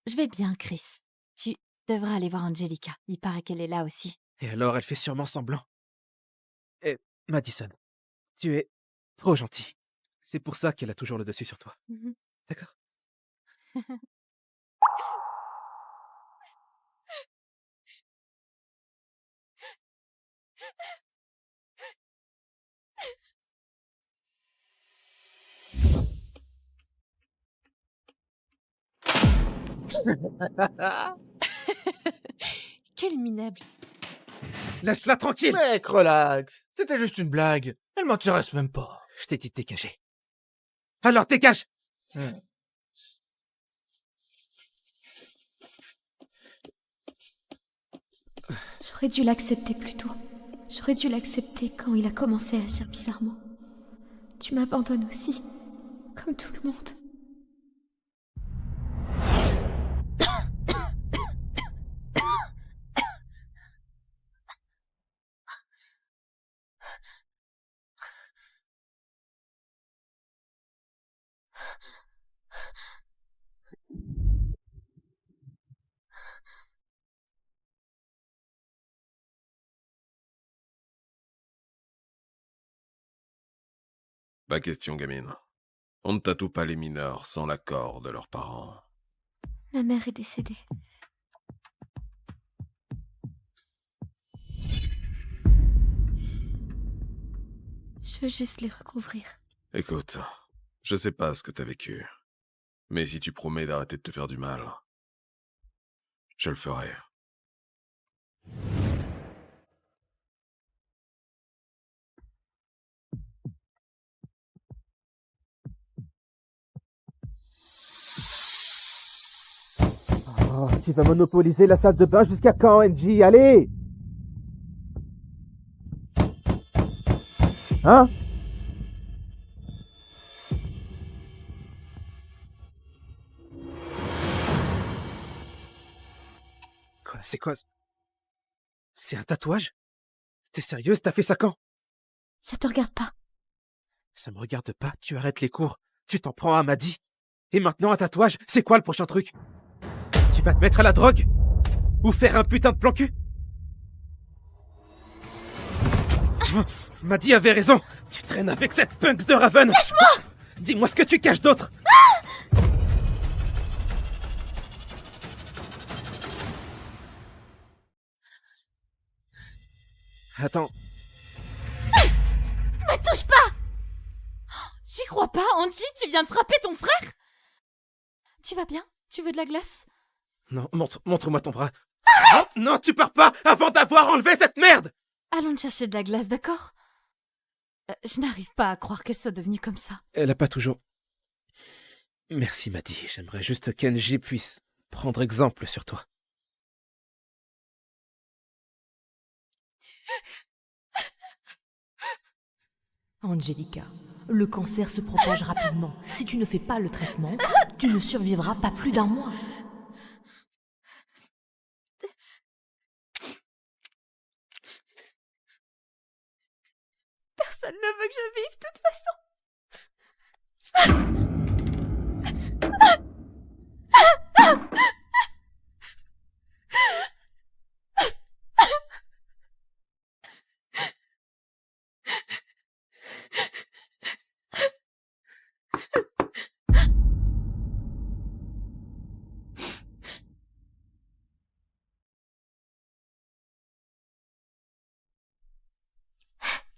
Speaker 8: Je vais bien, Chris. Tu devrais aller voir Angelica. Il paraît qu'elle est là aussi.
Speaker 10: Et alors, elle fait sûrement semblant. Et Madison, tu es trop gentil. C'est pour ça qu'elle a toujours le dessus sur toi. D'accord?
Speaker 19: Quel minable.
Speaker 10: Laisse-la tranquille!
Speaker 3: Mec, relax. C'était juste une blague. Elle m'intéresse même pas.
Speaker 10: Je t'ai dit de dégager. Alors dégage!
Speaker 8: J'aurais dû l'accepter plus tôt. J'aurais dû l'accepter quand il a commencé à agir bizarrement. Tu m'abandonnes aussi, comme tout le monde.
Speaker 21: Pas question, gamine. On ne tatoue pas les mineurs sans l'accord de leurs parents.
Speaker 8: Ma mère est décédée. Je veux juste les recouvrir.
Speaker 21: Écoute, je sais pas ce que t'as vécu, mais si tu promets d'arrêter de te faire du mal, je le ferai.
Speaker 22: Oh, tu vas monopoliser la salle de bain jusqu'à quand, NJ? Allez! Hein?
Speaker 10: Quoi, c'est quoi? C'est un tatouage? T'es sérieuse? T'as fait ça quand?
Speaker 8: Ça te regarde pas.
Speaker 10: Ça me regarde pas, tu arrêtes les cours, tu t'en prends à Maddy. Et maintenant un tatouage, c'est quoi le prochain truc? Tu vas te mettre à la drogue? Ou faire un putain de plan cul? Maddy avait raison, tu traînes avec cette punk de Raven.
Speaker 8: Lâche-moi!
Speaker 10: Dis-moi ce que tu caches d'autre. Attends.
Speaker 13: Me touche pas! J'y crois pas, Angie, tu viens de frapper ton frère? Tu vas bien? Tu veux de la glace?
Speaker 10: Non, montre-moi ton bras. Non, non, tu pars pas avant d'avoir enlevé cette merde!
Speaker 13: Allons te chercher de la glace, d'accord? Je n'arrive pas à croire qu'elle soit devenue comme ça.
Speaker 10: Elle a pas toujours... Merci, Maddy. J'aimerais juste qu'Angie puisse prendre exemple sur toi.
Speaker 11: Angelica, le cancer se propage rapidement. Si tu ne fais pas le traitement, tu ne survivras pas plus d'un mois.
Speaker 14: Personne ne veut que je vive, de toute façon.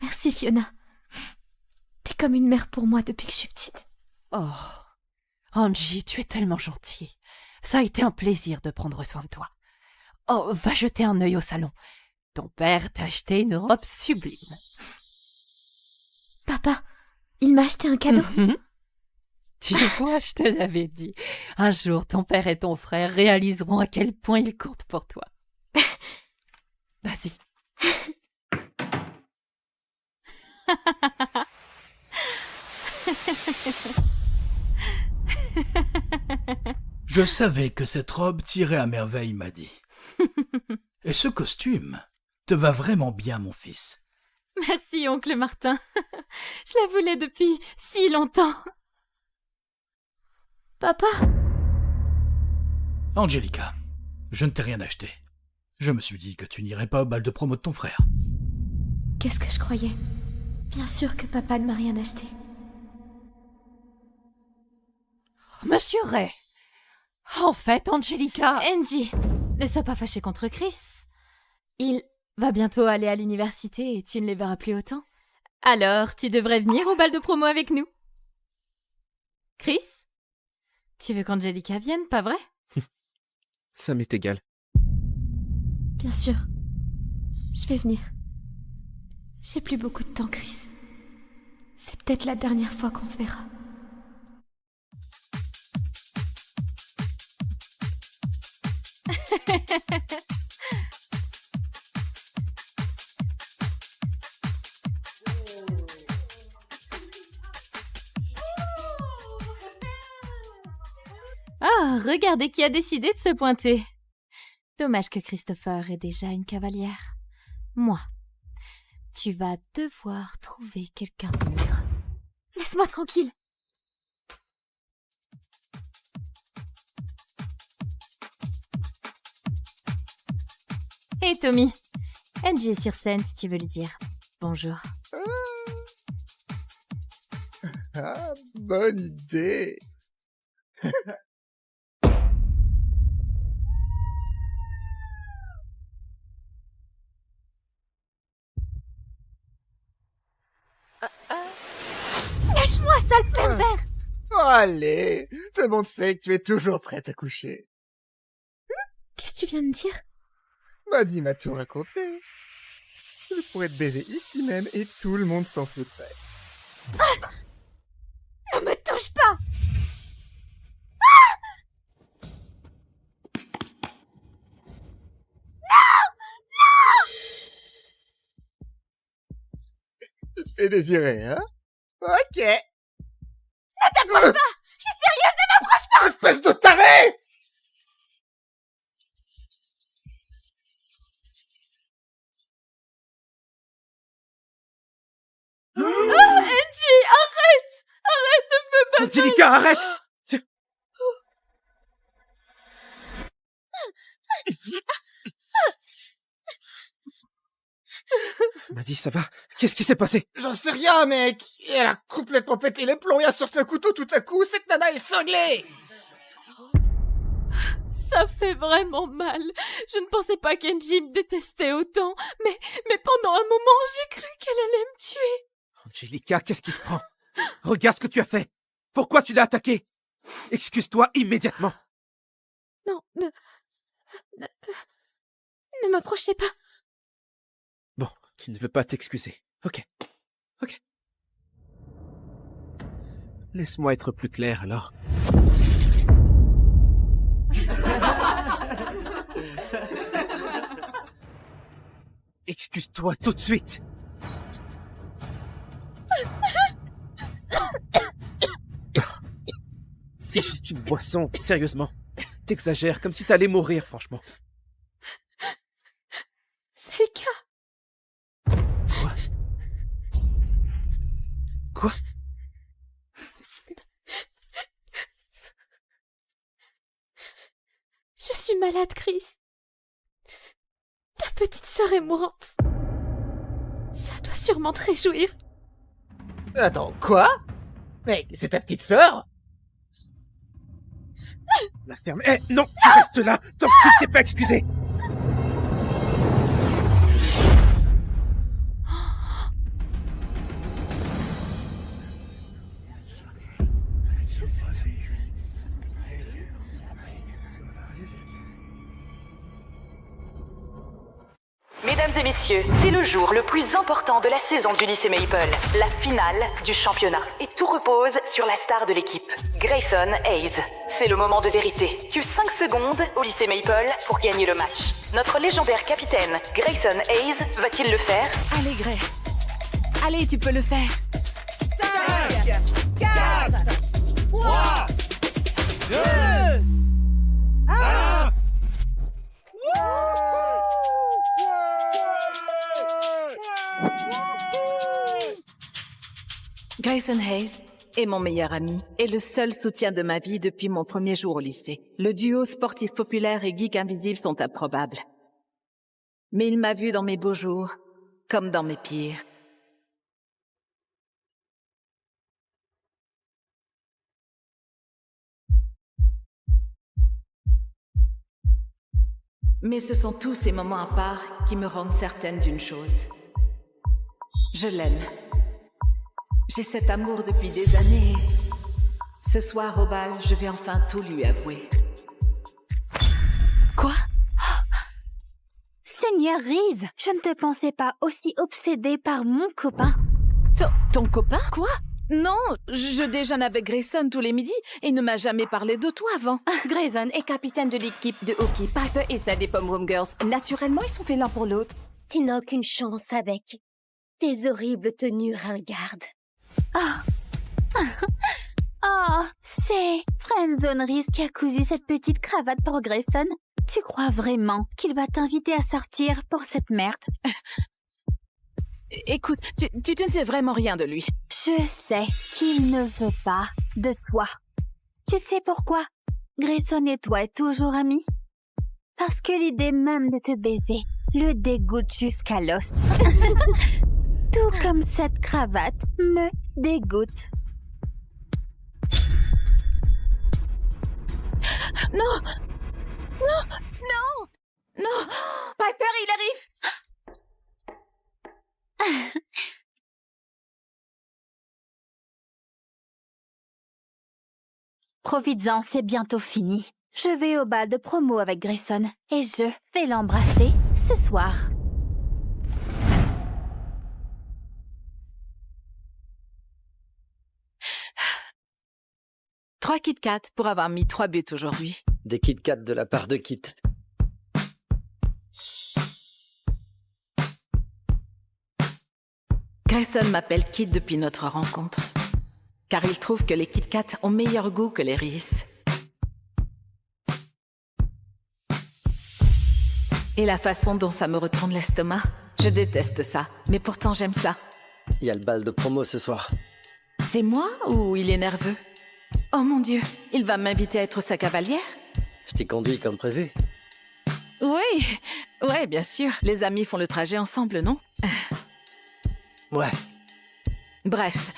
Speaker 8: Merci Fiona. T'es comme une mère pour moi depuis que je suis petite.
Speaker 11: Oh, Angie, tu es tellement gentille. Ça a été un plaisir de prendre soin de toi. Oh, va jeter un œil au salon. Ton père t'a acheté une robe sublime.
Speaker 8: Papa, il m'a acheté un cadeau.
Speaker 11: Tu vois, je te l'avais dit. Un jour, ton père et ton frère réaliseront à quel point ils comptent pour toi. Vas-y.
Speaker 12: Je savais que cette robe tirait à merveille, Maddy. Et ce costume te va vraiment bien, mon fils.
Speaker 13: Merci, oncle Martin. Je la voulais depuis si longtemps.
Speaker 8: Papa?
Speaker 12: Angelica, je ne t'ai rien acheté. Je me suis dit que tu n'irais pas au bal de promo de ton frère.
Speaker 8: Qu'est-ce que je croyais? Bien sûr que papa ne m'a rien acheté.
Speaker 11: Monsieur Ray. En fait, Angelica...
Speaker 13: Angie, ne sois pas fâchée contre Chris. Il va bientôt aller à l'université et tu ne les verras plus autant. Alors, tu devrais venir au bal de promo avec nous. Chris? Tu veux qu'Angelica vienne, pas vrai?
Speaker 10: Ça m'est égal.
Speaker 8: Bien sûr. Je vais venir. J'ai plus beaucoup de temps, Chris. C'est peut-être la dernière fois qu'on se verra.
Speaker 13: Ah, regardez qui a décidé de se pointer. Dommage que Christopher ait déjà une cavalière. Moi, tu vas devoir trouver quelqu'un d'autre.
Speaker 8: Laisse-moi tranquille.
Speaker 13: Hé Tommy, Angie est sur scène si tu veux lui dire bonjour.
Speaker 4: Ah, bonne idée.
Speaker 8: Lâche-moi, sale pervers!
Speaker 3: Oh, allez, tout le monde sait que tu es toujours prête à coucher.
Speaker 8: Qu'est-ce que tu viens de dire?
Speaker 3: Buddy m'a tout raconté. Je pourrais te baiser ici même et tout le monde s'en foutrait.
Speaker 8: Ah! Ne me touche pas!
Speaker 3: Tu te fais désirer, hein? Ok.
Speaker 8: Ne t'approche pas! Je suis sérieuse, ne m'approche pas!
Speaker 3: Espèce de taré!
Speaker 13: Oh, Angie, arrête! Arrête de me battre!
Speaker 10: Angelica, arrête! Maddie, ça va? Qu'est-ce qui s'est passé?
Speaker 3: J'en sais rien, mec! Elle a complètement pété les plombs et a sorti un couteau tout à coup. Cette nana est cinglée!
Speaker 13: Ça fait vraiment mal. Je ne pensais pas qu'Angie me détestait autant, mais pendant un moment, j'ai cru qu'elle allait me tuer.
Speaker 10: Angelica, qu'est-ce qui te prend? Regarde ce que tu as fait! Pourquoi tu l'as attaqué? Excuse-toi immédiatement!
Speaker 8: Non, ne m'approchez pas.
Speaker 10: Bon, tu ne veux pas t'excuser. Ok. Laisse-moi être plus clair, alors. Excuse-toi tout de suite! C'est juste une boisson, sérieusement. T'exagères, comme si t'allais mourir, franchement.
Speaker 8: C'est le cas.
Speaker 10: Quoi?
Speaker 8: Je suis malade, Chris. Ta petite sœur est mourante. Ça doit sûrement te réjouir.
Speaker 3: Attends, quoi? Mais c'est ta petite sœur?
Speaker 10: La ferme... Eh, non, tu restes là, tant que tu ne t'es pas excusé!
Speaker 1: Mesdames et messieurs, c'est le jour le plus important de la saison du lycée Maple, la finale du championnat. Et tout repose sur la star de l'équipe, Grayson Hayes. C'est le moment de vérité. Que 5 secondes au lycée Maple pour gagner le match. Notre légendaire capitaine, Grayson Hayes, va-t-il le faire?
Speaker 9: Allez, Gray. Allez, tu peux le faire.
Speaker 14: 5, 4, 3, 2, 1.
Speaker 9: Grayson Hayes est mon meilleur ami et le seul soutien de ma vie depuis mon premier jour au lycée. Le duo sportif populaire et geek invisible sont improbables. Mais il m'a vu dans mes beaux jours, comme dans mes pires. Mais ce sont tous ces moments à part qui me rendent certaine d'une chose. Je l'aime. J'ai cet amour depuis des années. Ce soir au bal, je vais enfin tout lui avouer.
Speaker 16: Quoi? Seigneur Reese, je ne te pensais pas aussi obsédée par mon copain.
Speaker 9: Ton copain? Quoi? Non, je déjeune avec Grayson tous les midis et il ne m'a jamais parlé de toi avant.
Speaker 23: Grayson est capitaine de l'équipe de hockey. Piper et celle des Pom-Pom Girls. Naturellement, ils sont faits l'un pour l'autre.
Speaker 24: Tu n'as aucune chance avec tes horribles tenues ringardes.
Speaker 14: Oh, c'est Friendzone Reese qui a cousu cette petite cravate pour Grayson. Tu crois vraiment qu'il va t'inviter à sortir pour cette merde?
Speaker 9: Écoute, tu ne sais vraiment rien de lui.
Speaker 14: Je sais qu'il ne veut pas de toi. Tu sais pourquoi? Grayson et toi êtes toujours amis? Parce que l'idée même de te baiser le dégoûte jusqu'à l'os. Tout comme cette cravate me dégoûte.
Speaker 9: Non! Non! Non! Non! Piper, il arrive!
Speaker 14: Profites-en, c'est bientôt fini. Je vais au bal de promo avec Grayson et je vais l'embrasser ce soir.
Speaker 9: Trois Kit Kat pour avoir mis 3 buts aujourd'hui.
Speaker 2: Des Kit Kat de la part de Kit.
Speaker 9: Grayson m'appelle Kit depuis notre rencontre. Car il trouve que les Kit Kat ont meilleur goût que les Reese. Et la façon dont ça me retourne l'estomac, je déteste ça. Mais pourtant j'aime ça.
Speaker 2: Il y a le bal de promo ce soir.
Speaker 9: C'est moi ou il est nerveux? Oh mon Dieu, il va m'inviter à être sa cavalière?
Speaker 2: Je t'y conduis comme prévu.
Speaker 9: Oui, ouais, bien sûr. Les amis font le trajet ensemble, non?
Speaker 2: Ouais.
Speaker 9: Bref,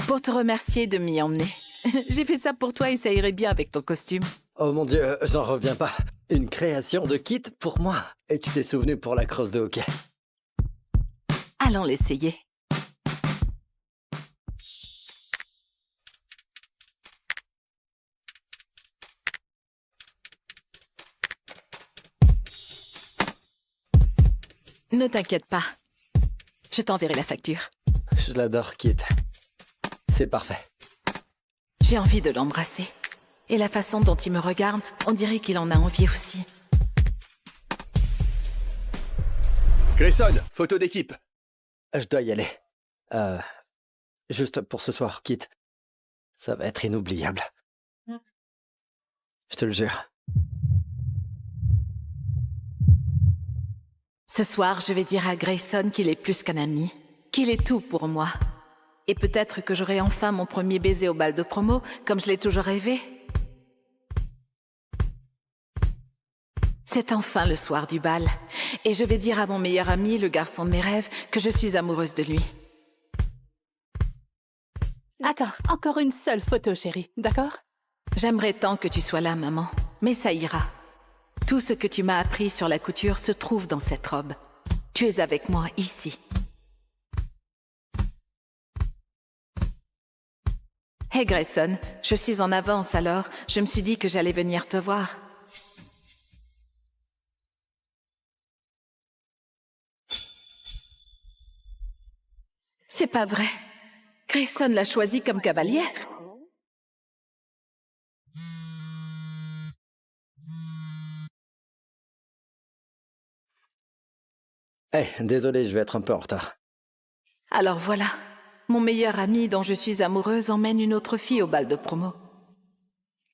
Speaker 9: pour te remercier de m'y emmener. J'ai fait ça pour toi et ça irait bien avec ton costume.
Speaker 2: Oh mon Dieu, j'en reviens pas. Une création de Kit pour moi. Et tu t'es souvenu pour la crosse de hockey.
Speaker 9: Allons l'essayer. Ne t'inquiète pas. Je t'enverrai la facture.
Speaker 2: Je l'adore, Kit. C'est parfait.
Speaker 9: J'ai envie de l'embrasser. Et la façon dont il me regarde, on dirait qu'il en a envie aussi.
Speaker 7: Grayson, photo d'équipe.
Speaker 2: Je dois y aller. Juste pour ce soir, Kit. Ça va être inoubliable. Je te le jure.
Speaker 9: Ce soir, je vais dire à Grayson qu'il est plus qu'un ami, qu'il est tout pour moi. Et peut-être que j'aurai enfin mon premier baiser au bal de promo, comme je l'ai toujours rêvé. C'est enfin le soir du bal, et je vais dire à mon meilleur ami, le garçon de mes rêves, que je suis amoureuse de lui.
Speaker 5: Attends, encore une seule photo, chérie, d'accord?
Speaker 9: J'aimerais tant que tu sois là, maman, mais ça ira. Tout ce que tu m'as appris sur la couture se trouve dans cette robe. Tu es avec moi ici. Hey Grayson, je suis en avance alors. Je me suis dit que j'allais venir te voir. C'est pas vrai. Grayson l'a choisie comme cavalière.
Speaker 2: Désolé, je vais être un peu en retard.
Speaker 9: Alors voilà, mon meilleur ami dont je suis amoureuse emmène une autre fille au bal de promo.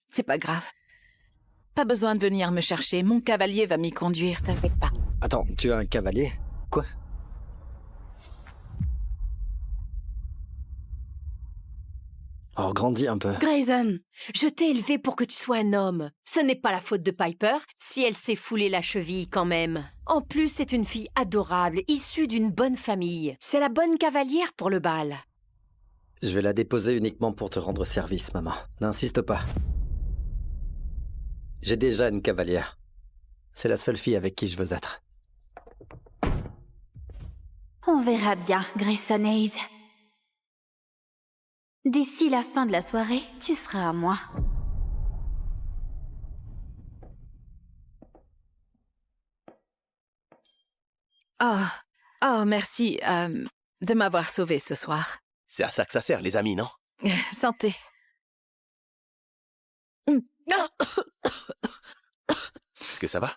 Speaker 9: C'est pas grave. Pas besoin de venir me chercher, mon cavalier va m'y conduire, t'inquiète pas.
Speaker 2: Attends, tu as un cavalier? Quoi? Oh, grandis un peu.
Speaker 24: Grayson, je t'ai élevé pour que tu sois un homme. Ce n'est pas la faute de Piper si elle s'est foulée la cheville quand même. En plus, c'est une fille adorable, issue d'une bonne famille. C'est la bonne cavalière pour le bal.
Speaker 2: Je vais la déposer uniquement pour te rendre service, maman. N'insiste pas. J'ai déjà une cavalière. C'est la seule fille avec qui je veux être.
Speaker 14: On verra bien, Grayson Hayes. D'ici la fin de la soirée, tu seras à moi.
Speaker 9: Oh, merci de m'avoir sauvée ce soir.
Speaker 6: C'est à ça que ça sert, les amis, non?
Speaker 9: Santé.
Speaker 6: Est-ce que ça va?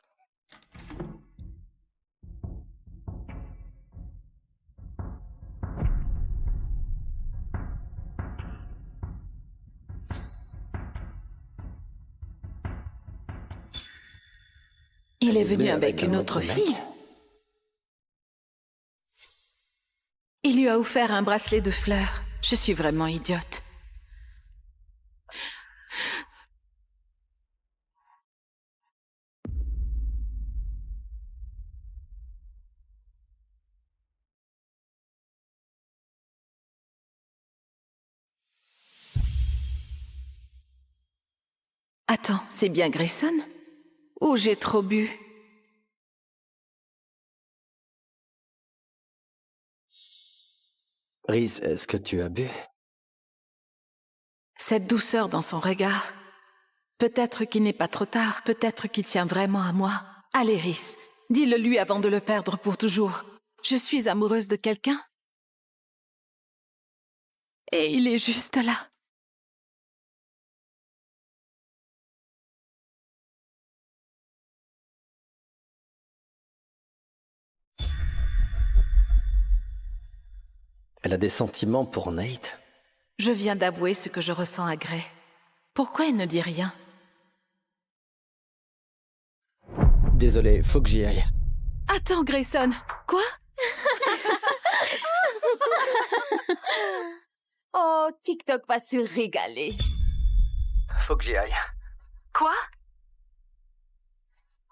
Speaker 9: Il est venu avec une autre fille. Il lui a offert un bracelet de fleurs. Je suis vraiment idiote. Attends, c'est bien Grayson? Ou j'ai trop bu?
Speaker 2: Rhys, est-ce que tu as bu?
Speaker 9: Cette douceur dans son regard. Peut-être qu'il n'est pas trop tard, peut-être qu'il tient vraiment à moi. Allez, Rhys, dis-le lui avant de le perdre pour toujours. Je suis amoureuse de quelqu'un. Et il est juste là.
Speaker 2: Elle a des sentiments pour Nate?
Speaker 9: Je viens d'avouer ce que je ressens à Gray. Pourquoi il ne dit rien?
Speaker 2: Désolé, faut que j'y aille.
Speaker 9: Attends, Grayson. Quoi?
Speaker 13: Oh, TikTok va se régaler.
Speaker 2: Faut que j'y aille.
Speaker 13: Quoi?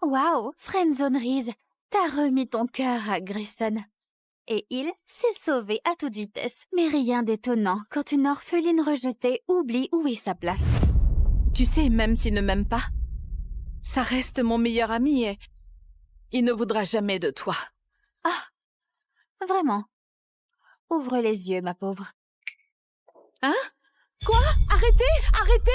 Speaker 14: Waouh, Friendzone Rhys, t'as remis ton cœur à Grayson. Et il s'est sauvé à toute vitesse. Mais rien d'étonnant quand une orpheline rejetée oublie où est sa place.
Speaker 9: Tu sais, même s'il ne m'aime pas, ça reste mon meilleur ami et il ne voudra jamais de toi.
Speaker 14: Ah, vraiment? Ouvre les yeux, ma pauvre.
Speaker 9: Hein? Quoi? Arrêtez! Arrêtez!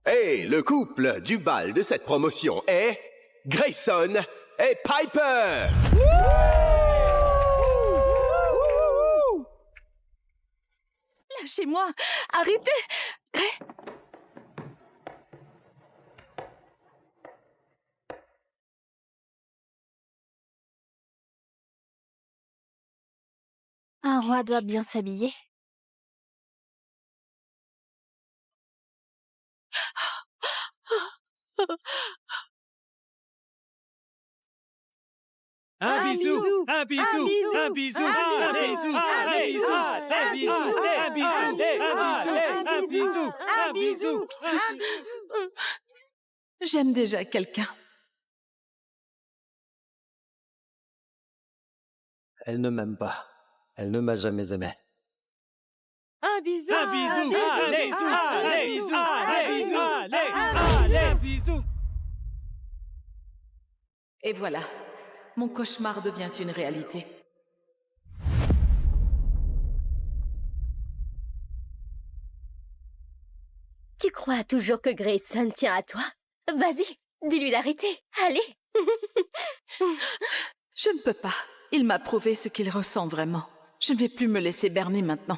Speaker 6: Et le couple du bal de cette promotion est Grayson et Piper.
Speaker 9: Lâchez-moi! Arrêtez! Gray!
Speaker 14: Un roi doit bien s'habiller.
Speaker 15: Un bisou, un bisou, un bisou, un bisou, un bisou, un bisou, un bisou, un bisou, un bisou.
Speaker 9: J'aime déjà quelqu'un.
Speaker 2: Elle ne m'aime pas. Elle ne m'a jamais aimé.
Speaker 15: Un bisou, un bisou, allez, allez, allez, allez, allez, bisou.
Speaker 9: Et voilà, mon cauchemar devient une réalité.
Speaker 13: Tu crois toujours que Grayson tient à toi? Vas-y, dis-lui d'arrêter. Allez.
Speaker 9: Je ne peux pas. Il m'a prouvé ce qu'il ressent vraiment. Je ne vais plus me laisser berner maintenant.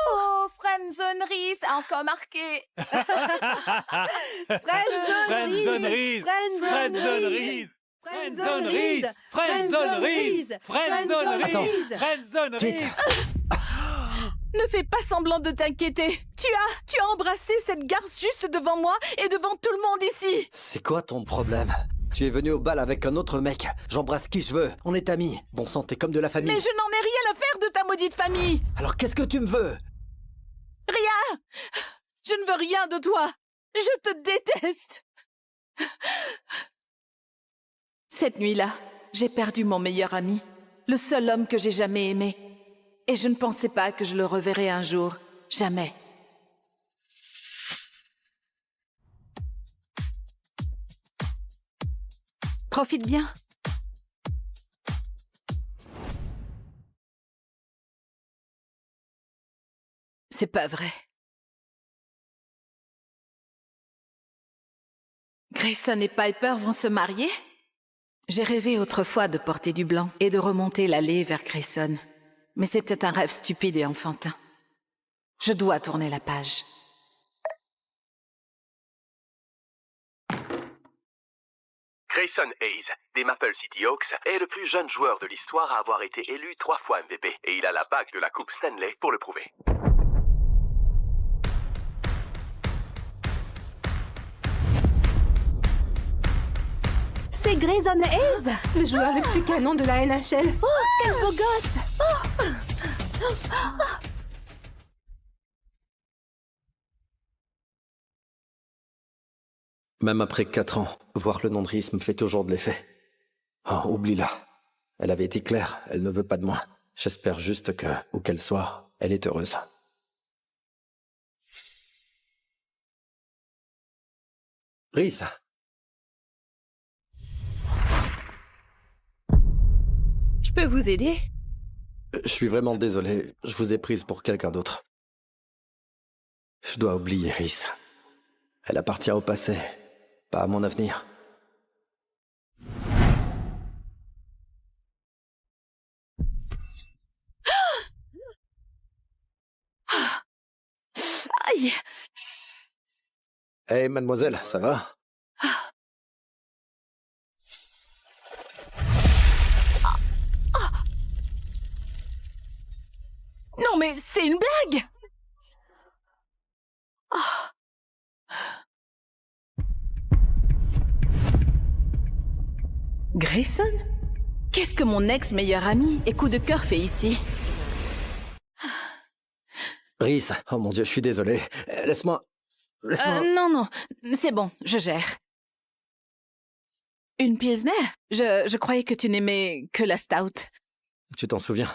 Speaker 23: Oh, Friendzone Rhys a encore marqué.
Speaker 15: Friendzone Rhys, Friendzone Rhys, Friendzone Rhys, Friendzone Rhys, Friendzone Rhys, Friendzone Rhys.
Speaker 9: Ne fais pas semblant de t'inquiéter. Tu as embrassé cette garce juste devant moi et devant tout le monde ici.
Speaker 2: C'est quoi ton problème? Tu es venu au bal avec un autre mec. J'embrasse qui je veux. On est amis. Bon sang, t'es comme de la famille.
Speaker 9: Mais je n'en ai rien à faire de ta maudite famille.
Speaker 2: Alors qu'est-ce que tu me veux?
Speaker 9: Rien. Je ne veux rien de toi. Je te déteste. Cette nuit-là, j'ai perdu mon meilleur ami. Le seul homme que j'ai jamais aimé. Et je ne pensais pas que je le reverrais un jour. Jamais. Profite bien. C'est pas vrai. Grayson et Piper vont se marier? J'ai rêvé autrefois de porter du blanc et de remonter l'allée vers Grayson. Mais c'était un rêve stupide et enfantin. Je dois tourner la page.
Speaker 6: Grayson Hayes, des Maple City Hawks, est le plus jeune joueur de l'histoire à avoir été élu 3 fois MVP. Et il a la bague de la Coupe Stanley pour le prouver.
Speaker 17: C'est Grayson Hayes, le joueur le plus canon de la NHL.
Speaker 14: Oh, quel beau gosse!
Speaker 2: Même après 4 ans, voir le nom de Rhys me fait toujours de l'effet. Oh, oublie-la. Elle avait été claire, elle ne veut pas de moi. J'espère juste que, où qu'elle soit, elle est heureuse. Rhys!
Speaker 23: Je peux vous aider?
Speaker 2: Je suis vraiment désolé, je vous ai prise pour quelqu'un d'autre. Je dois oublier Rhys. Elle appartient au passé, pas à mon avenir.
Speaker 23: Aïe!
Speaker 2: Hé, mademoiselle, ça va?
Speaker 23: Non mais c'est une blague! Grayson? Qu'est-ce que mon ex-meilleur ami et coup de cœur fait ici?
Speaker 2: Rhys, oh mon Dieu, je suis désolé. Laisse-moi...
Speaker 23: Non, c'est bon, je gère. Une Pilsner? Je croyais que tu n'aimais que la stout.
Speaker 2: Tu t'en souviens?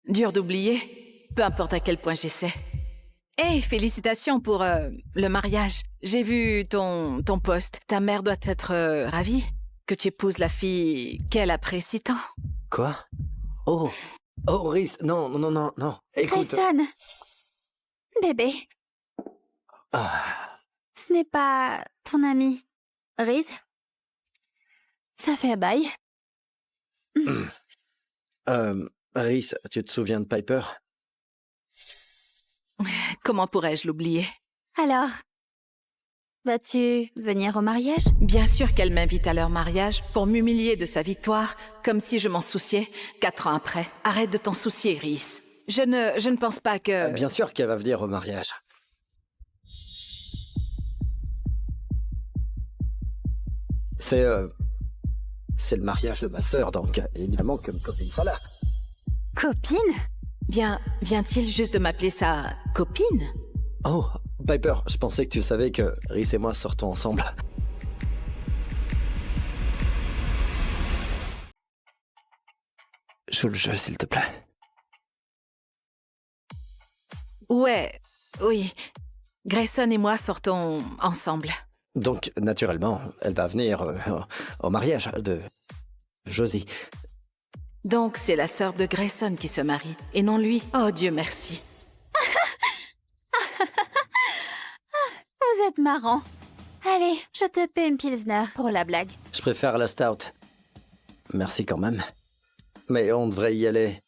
Speaker 23: Dur d'oublier, peu importe à quel point j'essaie. Hey, félicitations pour le mariage. J'ai vu ton post. Ta mère doit être ravie que tu épouses la fille qu'elle apprécie tant.
Speaker 2: Quoi? Oh, Rhys, non. Écoute...
Speaker 14: Grayson! Bébé,
Speaker 2: Ah,
Speaker 14: ce n'est pas ton ami. Rhys? Ça fait un bail.
Speaker 2: Rhys, tu te souviens de Piper?
Speaker 23: Comment pourrais-je l'oublier?
Speaker 14: Alors, vas-tu venir au mariage?
Speaker 23: Bien sûr qu'elle m'invite à leur mariage pour m'humilier de sa victoire, comme si je m'en souciais 4 ans après. Arrête de t'en soucier, Rhys. Je ne pense pas que...
Speaker 2: Bien sûr qu'elle va venir au mariage. C'est le mariage de ma sœur, donc évidemment que ma copine sera là.
Speaker 14: Copine?
Speaker 23: Vient-il juste de m'appeler sa copine?
Speaker 2: Oh, Piper, je pensais que tu savais que Rhys et moi sortons ensemble. Joue le jeu, s'il te plaît.
Speaker 23: Ouais, oui. Grayson et moi sortons ensemble.
Speaker 2: Donc, naturellement, elle va venir au mariage de Josie.
Speaker 23: Donc, c'est la sœur de Grayson qui se marie, et non lui. Oh, Dieu merci.
Speaker 14: Vous êtes marrant. Allez, je te paie une Pilsner pour la blague.
Speaker 2: Je préfère la stout. Merci quand même. Mais on devrait y aller.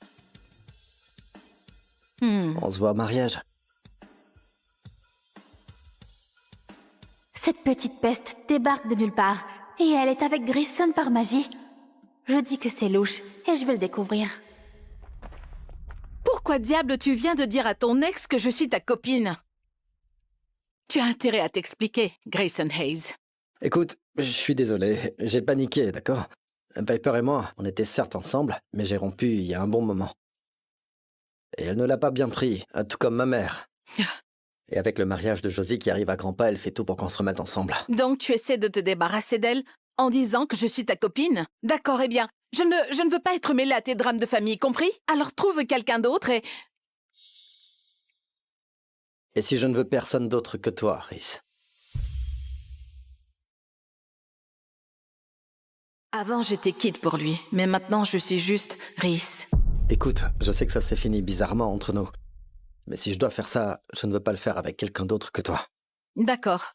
Speaker 2: On se voit au mariage.
Speaker 14: Cette petite peste débarque de nulle part, et elle est avec Grayson par magie. Je dis que c'est louche, et je vais le découvrir.
Speaker 23: Pourquoi diable tu viens de dire à ton ex que je suis ta copine? Tu as intérêt à t'expliquer, Grayson Hayes.
Speaker 2: Écoute, je suis désolé, j'ai paniqué, d'accord? Piper et moi, on était certes ensemble, mais j'ai rompu il y a un bon moment. Et elle ne l'a pas bien pris, tout comme ma mère. Et avec le mariage de Josie qui arrive à grands pas, elle fait tout pour qu'on se remette ensemble.
Speaker 23: Donc tu essaies de te débarrasser d'elle en disant que je suis ta copine? D'accord, eh bien, je ne veux pas être mêlée à tes drames de famille, compris? Alors trouve quelqu'un d'autre et...
Speaker 2: Et si je ne veux personne d'autre que toi, Rhys?
Speaker 23: Avant, j'étais quitte pour lui, mais maintenant, je suis juste Rhys.
Speaker 2: Écoute, je sais que ça s'est fini bizarrement entre nous. Mais si je dois faire ça, je ne veux pas le faire avec quelqu'un d'autre que toi.
Speaker 23: D'accord.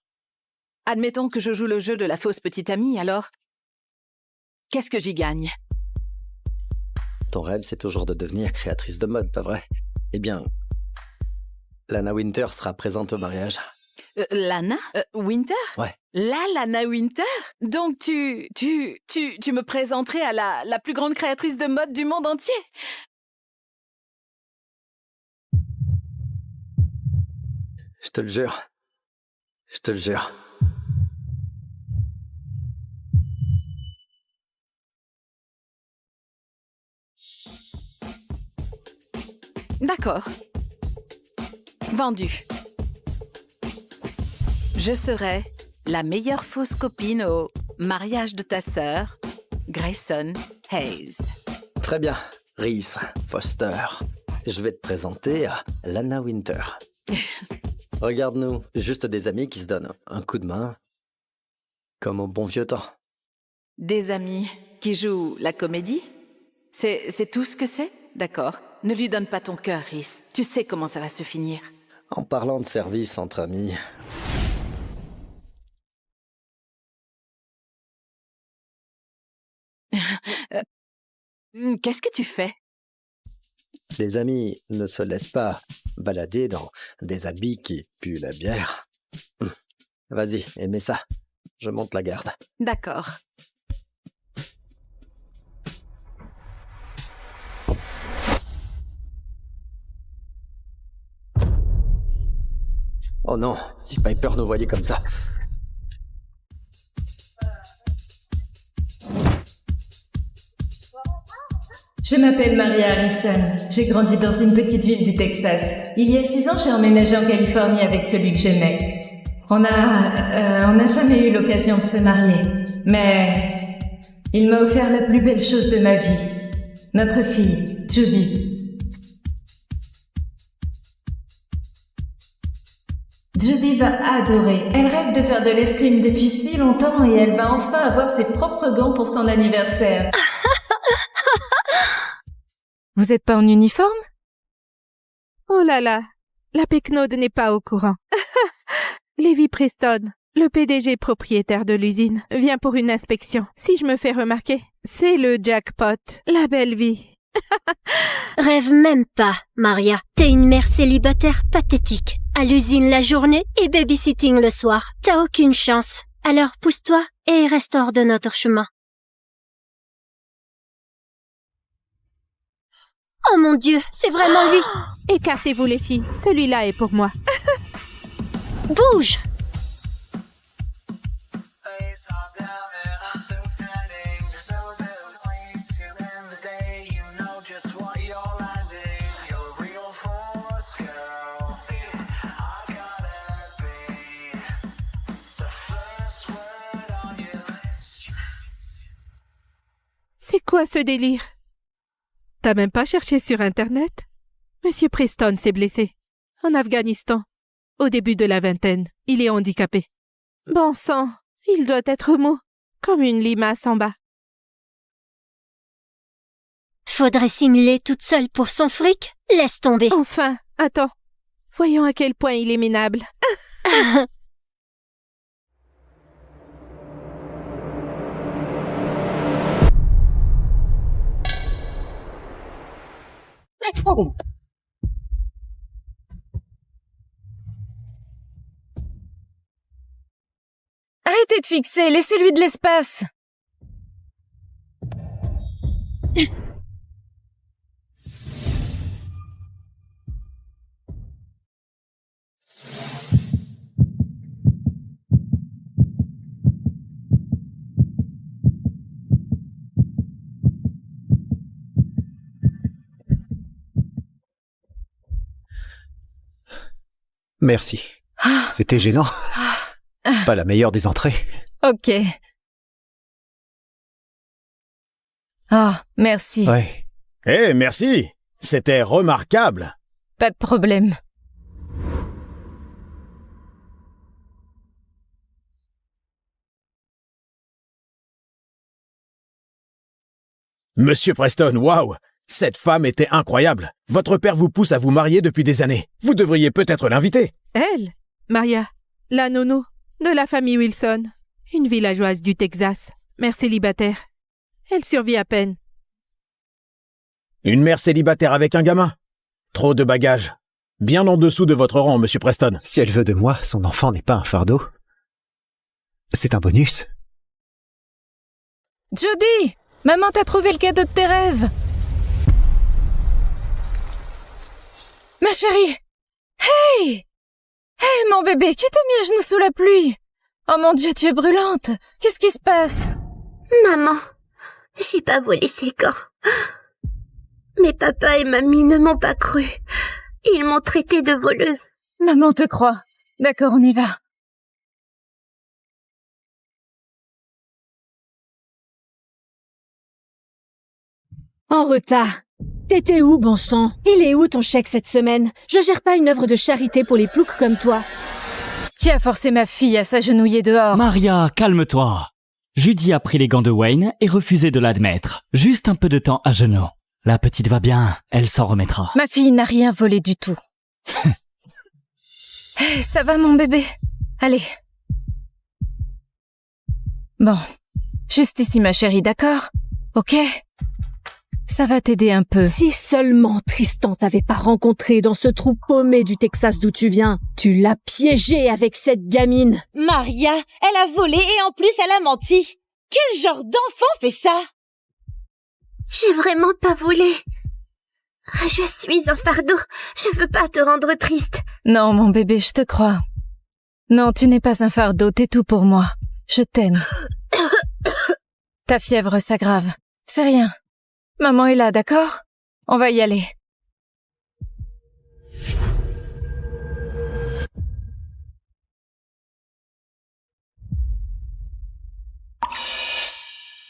Speaker 23: Admettons que je joue le jeu de la fausse petite amie, alors... Qu'est-ce que j'y gagne?
Speaker 2: Ton rêve, c'est toujours de devenir créatrice de mode, pas vrai? Eh bien, Lana Winter sera présente au mariage.
Speaker 23: Lana Winter?
Speaker 2: Ouais.
Speaker 23: Lana Winter? Donc tu me présenterais à la plus grande créatrice de mode du monde entier?
Speaker 2: Je te le jure. Je te le jure.
Speaker 23: D'accord. Vendu. Je serai la meilleure fausse copine au mariage de ta sœur, Grayson Hayes.
Speaker 2: Très bien, Reese Foster. Je vais te présenter à Lana Winter. Regarde-nous, juste des amis qui se donnent un coup de main, comme au bon vieux temps.
Speaker 23: Des amis qui jouent la comédie? C'est tout ce que c'est? D'accord. Ne lui donne pas ton cœur, Reese. Tu sais comment ça va se finir.
Speaker 2: En parlant de service entre amis...
Speaker 23: Qu'est-ce que tu fais?
Speaker 2: Les amis ne se laissent pas balader dans des habits qui puent la bière. Vas-y, aimez ça. Je monte la garde.
Speaker 23: D'accord.
Speaker 2: Oh non, si Piper nous voyait comme ça.
Speaker 13: Je m'appelle Maria Harrison. J'ai grandi dans une petite ville du Texas. Il y a 6 ans, j'ai emménagé en Californie avec celui que j'aimais. On n'a jamais eu l'occasion de se marier. Mais il m'a offert la plus belle chose de ma vie. Notre fille, Judy. Judy va adorer. Elle rêve de faire de l'escrime depuis si longtemps et elle va enfin avoir ses propres gants pour son anniversaire.
Speaker 17: Vous êtes pas en uniforme? Oh là là, la Pecknold n'est pas au courant. Levi Preston, le PDG propriétaire de l'usine, vient pour une inspection. Si je me fais remarquer, c'est le jackpot, la belle vie.
Speaker 16: Rêve même pas, Maria. T'es une mère célibataire pathétique. À l'usine la journée et babysitting le soir. T'as aucune chance. Alors pousse-toi et reste hors de notre chemin. Oh mon Dieu, c'est vraiment lui.
Speaker 17: Écartez-vous les filles, celui-là est pour moi.
Speaker 16: Bouge.
Speaker 17: C'est quoi ce délire? T'as même pas cherché sur Internet? Monsieur Preston s'est blessé. En Afghanistan. Au début de la vingtaine. Il est handicapé. Bon sang, il doit être mou. Comme une limace en bas.
Speaker 16: Faudrait simuler toute seule pour son fric? Laisse tomber.
Speaker 17: Enfin, attends. Voyons à quel point il est minable.
Speaker 13: Arrêtez de fixer, laissez-lui de l'espace.
Speaker 18: Merci. C'était gênant. Pas la meilleure des entrées.
Speaker 13: Ok. Ah, merci.
Speaker 18: Ouais.
Speaker 19: Eh, merci. C'était remarquable.
Speaker 13: Pas de problème.
Speaker 19: Monsieur Preston, waouh! Cette femme était incroyable. Votre père vous pousse à vous marier depuis des années. Vous devriez peut-être l'inviter.
Speaker 17: Elle, Maria, la nono de la famille Wilson, une villageoise du Texas, mère célibataire. Elle survit à peine.
Speaker 19: Une mère célibataire avec un gamin? Trop de bagages. Bien en dessous de votre rang, monsieur Preston.
Speaker 18: Si elle veut de moi, son enfant n'est pas un fardeau. C'est un bonus.
Speaker 13: Jody! Maman t'a trouvé le cadeau de tes rêves! Ma chérie! Hey! Hey, mon bébé, qui t'a mis à genoux sous la pluie? Oh mon Dieu, tu es brûlante! Qu'est-ce qui se passe?
Speaker 16: Maman, j'ai pas volé ses gants. Mais papa et mamie ne m'ont pas cru. Ils m'ont traitée de voleuse.
Speaker 17: Maman te croit. D'accord, on y va.
Speaker 13: En retard. T'étais où, bon sang? Il est où ton chèque cette semaine? Je gère pas une œuvre de charité pour les ploucs comme toi.
Speaker 17: Qui a forcé ma fille à s'agenouiller dehors?
Speaker 12: Maria, calme-toi. Judy a pris les gants de Wayne et refusé de l'admettre. Juste un peu de temps à genoux. La petite va bien, elle s'en remettra.
Speaker 17: Ma fille n'a rien volé du tout. Ça va, mon bébé? Allez. Bon. Juste ici, ma chérie, d'accord? Ok? Ça va t'aider un peu.
Speaker 13: Si seulement Tristan t'avait pas rencontré dans ce trou paumé du Texas d'où tu viens, tu l'as piégé avec cette gamine.
Speaker 20: Maria, elle a volé et en plus elle a menti. Quel genre d'enfant fait ça?
Speaker 16: J'ai vraiment pas volé. Je suis un fardeau. Je veux pas te rendre triste.
Speaker 17: Non, mon bébé, je te crois. Non, tu n'es pas un fardeau, t'es tout pour moi. Je t'aime. Ta fièvre s'aggrave. C'est rien. Maman est là, d'accord? On va y aller.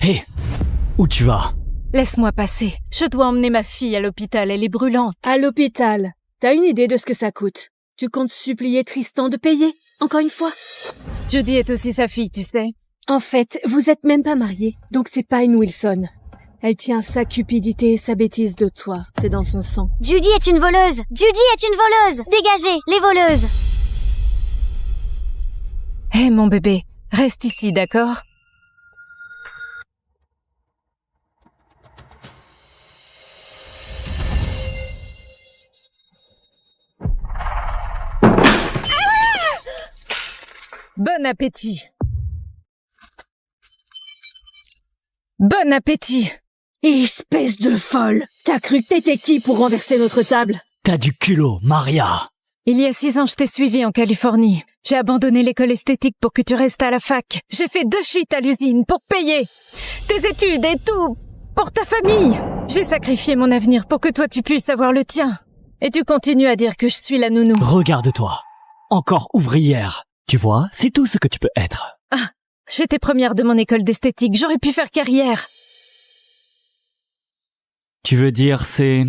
Speaker 12: Hé, où tu vas?
Speaker 17: Laisse-moi passer. Je dois emmener ma fille à l'hôpital, elle est brûlante.
Speaker 13: À l'hôpital? T'as une idée de ce que ça coûte? Tu comptes supplier Tristan de payer, encore une fois?
Speaker 17: Judy est aussi sa fille, tu sais.
Speaker 13: En fait, vous êtes même pas mariés, donc c'est pas une Wilson. Elle tient sa cupidité et sa bêtise de toi. C'est dans son sang.
Speaker 16: Judy est une voleuse. Judy est une voleuse. Dégagez, les voleuses.
Speaker 17: Hé, mon bébé, reste ici, d'accord? Bon appétit. Bon appétit.
Speaker 13: Espèce de folle! T'as cru que t'étais qui pour renverser notre table?
Speaker 12: T'as du culot, Maria.
Speaker 17: Il y a 6 ans, je t'ai suivi en Californie. J'ai abandonné l'école esthétique pour que tu restes à la fac. J'ai fait 2 shit à l'usine pour payer tes études et tout pour ta famille. J'ai sacrifié mon avenir pour que toi tu puisses avoir le tien. Et tu continues à dire que je suis la nounou.
Speaker 12: Regarde-toi. Encore ouvrière. Tu vois, c'est tout ce que tu peux être.
Speaker 17: Ah, j'étais première de mon école d'esthétique. J'aurais pu faire carrière.
Speaker 12: Tu veux dire ces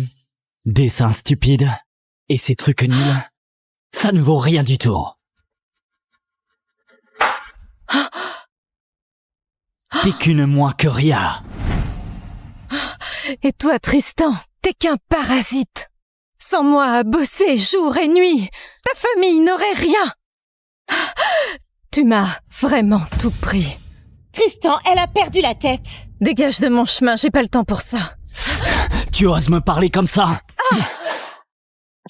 Speaker 12: dessins stupides et ces trucs nuls? Ça ne vaut rien du tout. T'es qu'une moins que rien.
Speaker 17: Et toi, Tristan, t'es qu'un parasite. Sans moi à bosser jour et nuit, ta famille n'aurait rien. Tu m'as vraiment tout pris.
Speaker 20: Tristan, elle a perdu la tête.
Speaker 17: Dégage de mon chemin, j'ai pas le temps pour ça.
Speaker 12: Tu oses me parler comme ça?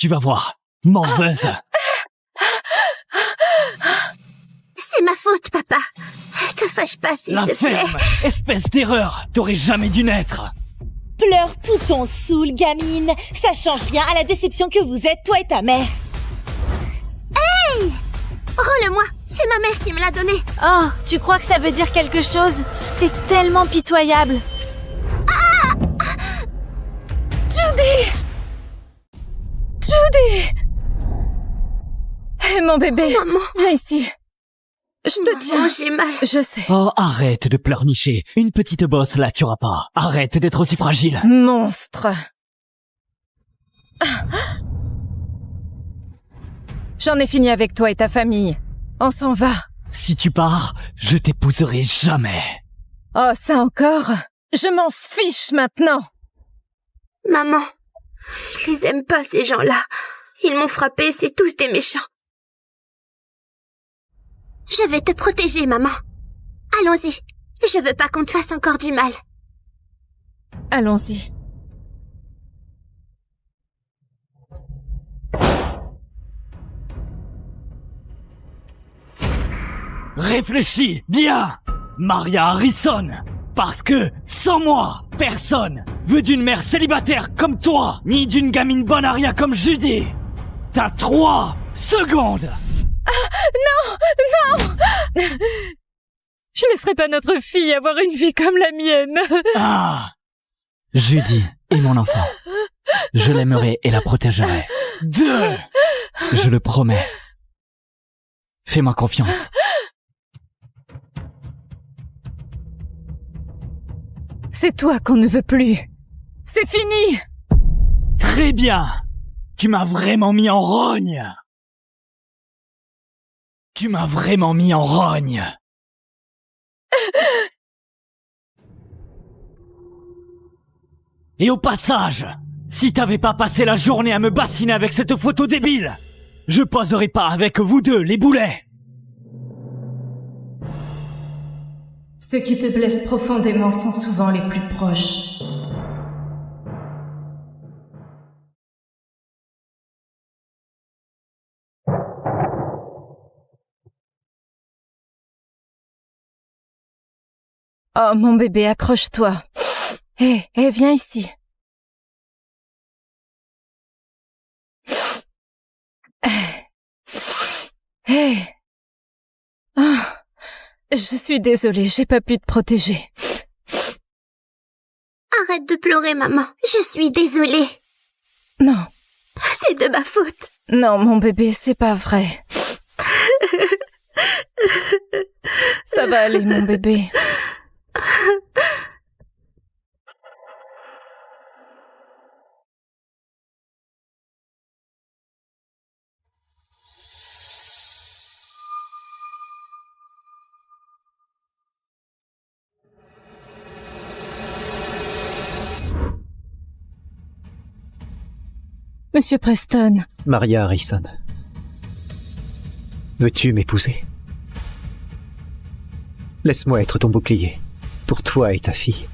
Speaker 12: Tu vas voir, morveuse.
Speaker 16: C'est ma faute, papa. Te fâche pas, s'il te plaît.
Speaker 12: L'infâme, espèce d'erreur. T'aurais jamais dû naître.
Speaker 20: Pleure tout ton saoul, gamine. Ça change rien à la déception que vous êtes, toi et ta mère.
Speaker 16: Hey! Rends-le-moi. C'est ma mère qui me l'a donné.
Speaker 13: Oh, tu crois que ça veut dire quelque chose? C'est tellement pitoyable.
Speaker 17: Judy! Judy! Hé, mon bébé.
Speaker 16: Maman.
Speaker 17: Viens ici. Je te tiens.
Speaker 16: J'ai mal.
Speaker 17: Je sais.
Speaker 12: Oh, arrête de pleurnicher. Une petite bosse la tuera pas. Arrête d'être aussi fragile.
Speaker 17: Monstre. J'en ai fini avec toi et ta famille. On s'en va.
Speaker 12: Si tu pars, je t'épouserai jamais.
Speaker 17: Oh, ça encore? Je m'en fiche maintenant.
Speaker 16: Maman, je les aime pas, ces gens-là. Ils m'ont frappé, c'est tous des méchants. Je vais te protéger, maman. Allons-y. Je veux pas qu'on te fasse encore du mal.
Speaker 17: Allons-y.
Speaker 12: Réfléchis bien, Maria Harrison. Parce que, sans moi, personne veut d'une mère célibataire comme toi, ni d'une gamine bonne à rien comme Judy. T'as 3 secondes.
Speaker 17: Ah, non! Je laisserai pas notre fille avoir une vie comme la mienne.
Speaker 12: Ah, Judy et mon enfant. Je l'aimerai et la protégerai. 2. Je le promets. Fais-moi confiance.
Speaker 17: C'est toi qu'on ne veut plus. C'est fini.
Speaker 12: Très bien. Tu m'as vraiment mis en rogne. Tu m'as vraiment mis en rogne. Et au passage, si t'avais pas passé la journée à me bassiner avec cette photo débile, je poserais pas avec vous deux, les boulets.
Speaker 4: Ceux qui te blessent profondément sont souvent les plus proches.
Speaker 17: Oh, mon bébé, accroche-toi. Hé, viens ici. Hé. Je suis désolée, j'ai pas pu te protéger.
Speaker 14: Arrête de pleurer, maman. Je suis désolée.
Speaker 17: Non.
Speaker 14: C'est de ma faute.
Speaker 17: Non, mon bébé, c'est pas vrai. Ça va aller, mon bébé. Monsieur Preston.
Speaker 18: Maria Harrison. Veux-tu m'épouser? Laisse-moi être ton bouclier, pour toi et ta fille.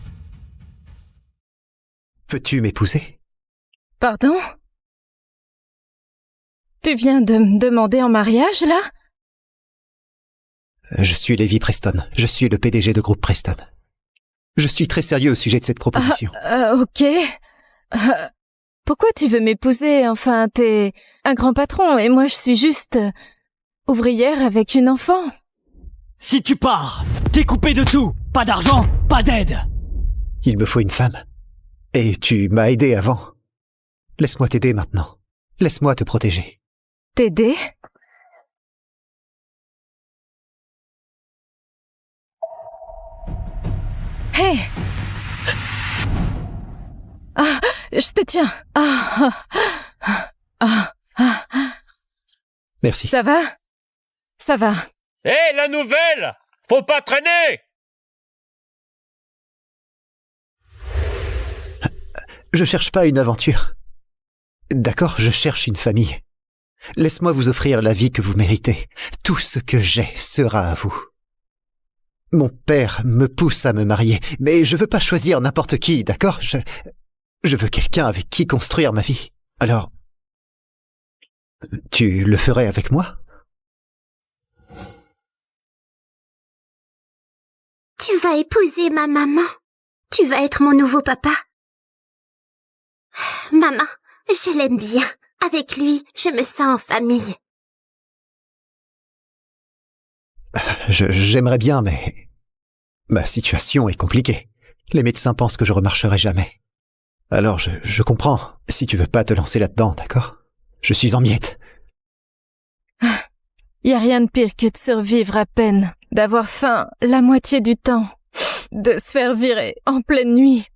Speaker 18: Veux-tu m'épouser?
Speaker 17: Pardon? Tu viens de me demander en mariage, là?
Speaker 18: Je suis Levi Preston. Je suis le PDG de groupe Preston. Je suis très sérieux au sujet de cette proposition.
Speaker 17: Ok. Pourquoi tu veux m'épouser? Enfin, t'es un grand patron et moi je suis juste ouvrière avec une enfant.
Speaker 12: Si tu pars, t'es coupé de tout. Pas d'argent, pas d'aide.
Speaker 18: Il me faut une femme. Et tu m'as aidé avant. Laisse-moi t'aider maintenant. Laisse-moi te protéger.
Speaker 17: T'aider? Hé! Ah, je te tiens.
Speaker 18: Merci.
Speaker 17: Ça va? Ça va.
Speaker 15: Hé, la nouvelle! Faut pas traîner!
Speaker 18: Je cherche pas une aventure. D'accord, je cherche une famille. Laisse-moi vous offrir la vie que vous méritez. Tout ce que j'ai sera à vous. Mon père me pousse à me marier, mais je veux pas choisir n'importe qui, d'accord? Je veux quelqu'un avec qui construire ma vie. Alors, tu le ferais avec moi?
Speaker 14: Tu vas épouser ma maman. Tu vas être mon nouveau papa. Maman, je l'aime bien. Avec lui, je me sens en famille.
Speaker 18: J'aimerais bien, mais ma situation est compliquée. Les médecins pensent que je remarcherai jamais. Alors, je comprends, si tu veux pas te lancer là-dedans, d'accord? Je suis en miettes.
Speaker 17: Y a rien de pire que de survivre à peine, d'avoir faim la moitié du temps, de se faire virer en pleine nuit.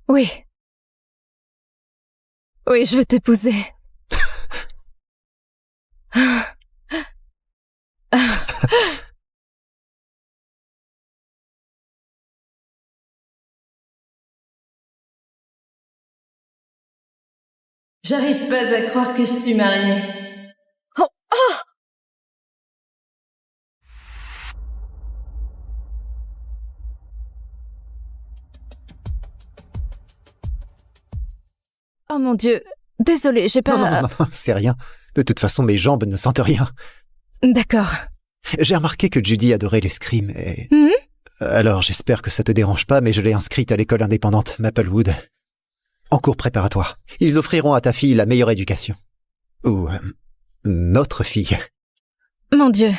Speaker 17: Oui. Oui, je veux t'épouser.
Speaker 4: J'arrive pas à croire que je suis mariée.
Speaker 17: Oh mon Dieu, désolée, j'ai pas...
Speaker 18: Non, c'est rien. De toute façon, mes jambes ne sentent rien.
Speaker 17: D'accord.
Speaker 18: J'ai remarqué que Judy adorait l'escrime et... Alors, j'espère que ça te dérange pas, mais je l'ai inscrite à l'école indépendante Maplewood. En cours préparatoire. Ils offriront à ta fille la meilleure éducation. Ou... notre fille.
Speaker 17: Mon Dieu.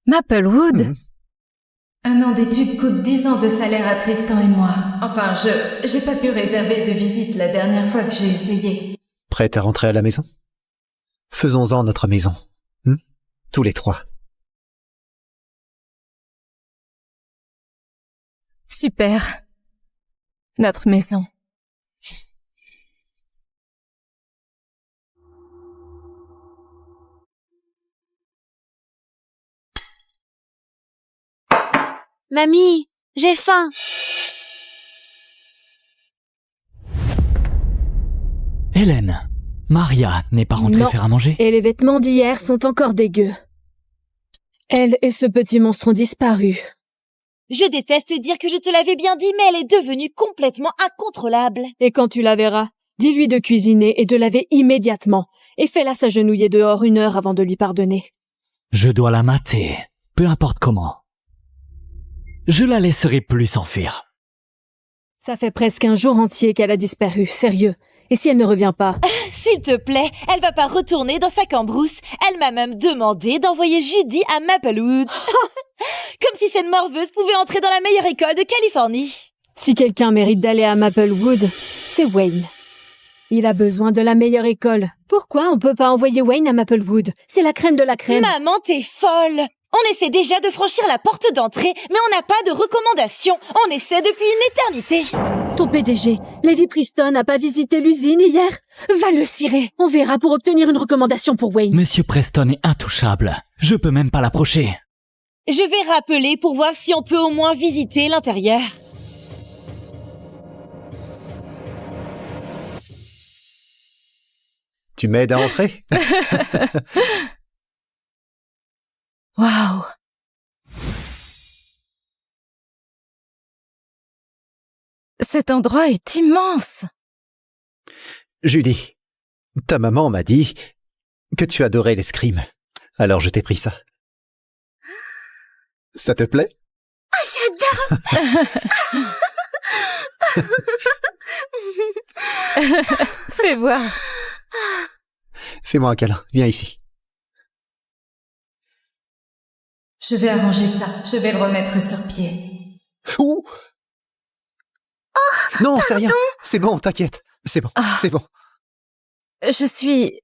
Speaker 17: Maplewood?
Speaker 4: Un an d'études coûte 10 ans de salaire à Tristan et moi. Enfin, j'ai pas pu réserver de visite la dernière fois que j'ai essayé.
Speaker 18: Prête à rentrer à la maison? Faisons-en notre maison. Tous les trois.
Speaker 17: Super. Notre maison.
Speaker 14: Mamie, j'ai faim.
Speaker 12: Hélène, Maria n'est pas rentrée faire à manger?
Speaker 8: Et les vêtements d'hier sont encore dégueux. Elle et ce petit monstre ont disparu.
Speaker 20: Je déteste dire que je te l'avais bien dit, mais elle est devenue complètement incontrôlable.
Speaker 8: Et quand tu la verras, dis-lui de cuisiner et de laver immédiatement. Et fais-la s'agenouiller dehors 1 heure avant de lui pardonner.
Speaker 12: Je dois la mater, peu importe comment. Je la laisserai plus s'enfuir.
Speaker 8: Ça fait presque un jour entier qu'elle a disparu, sérieux. Et si elle ne revient pas?
Speaker 20: S'il te plaît, elle va pas retourner dans sa cambrousse. Elle m'a même demandé d'envoyer Judy à Maplewood. Comme si cette morveuse pouvait entrer dans la meilleure école de Californie.
Speaker 8: Si quelqu'un mérite d'aller à Maplewood, c'est Wayne. Il a besoin de la meilleure école. Pourquoi on peut pas envoyer Wayne à Maplewood? C'est la crème de la crème.
Speaker 20: Maman, t'es folle! On essaie déjà de franchir la porte d'entrée, mais on n'a pas de recommandation. On essaie depuis une éternité.
Speaker 8: Ton PDG, Levi Preston, n'a pas visité l'usine hier? Va le cirer. On verra pour obtenir une recommandation pour Wayne.
Speaker 12: Monsieur Preston est intouchable. Je peux même pas l'approcher.
Speaker 20: Je vais rappeler pour voir si on peut au moins visiter l'intérieur.
Speaker 18: Tu m'aides à entrer?
Speaker 17: Waouh! Cet endroit est immense!
Speaker 18: Judy, ta maman m'a dit que tu adorais l'escrime. Alors je t'ai pris ça. Ça te plaît?
Speaker 17: J'adore! Fais voir.
Speaker 18: Fais-moi un câlin, viens ici.
Speaker 4: Je vais arranger ça. Je vais le remettre sur pied.
Speaker 18: Ouh. Non, c'est rien. C'est bon, t'inquiète. C'est bon, c'est bon.
Speaker 17: Je suis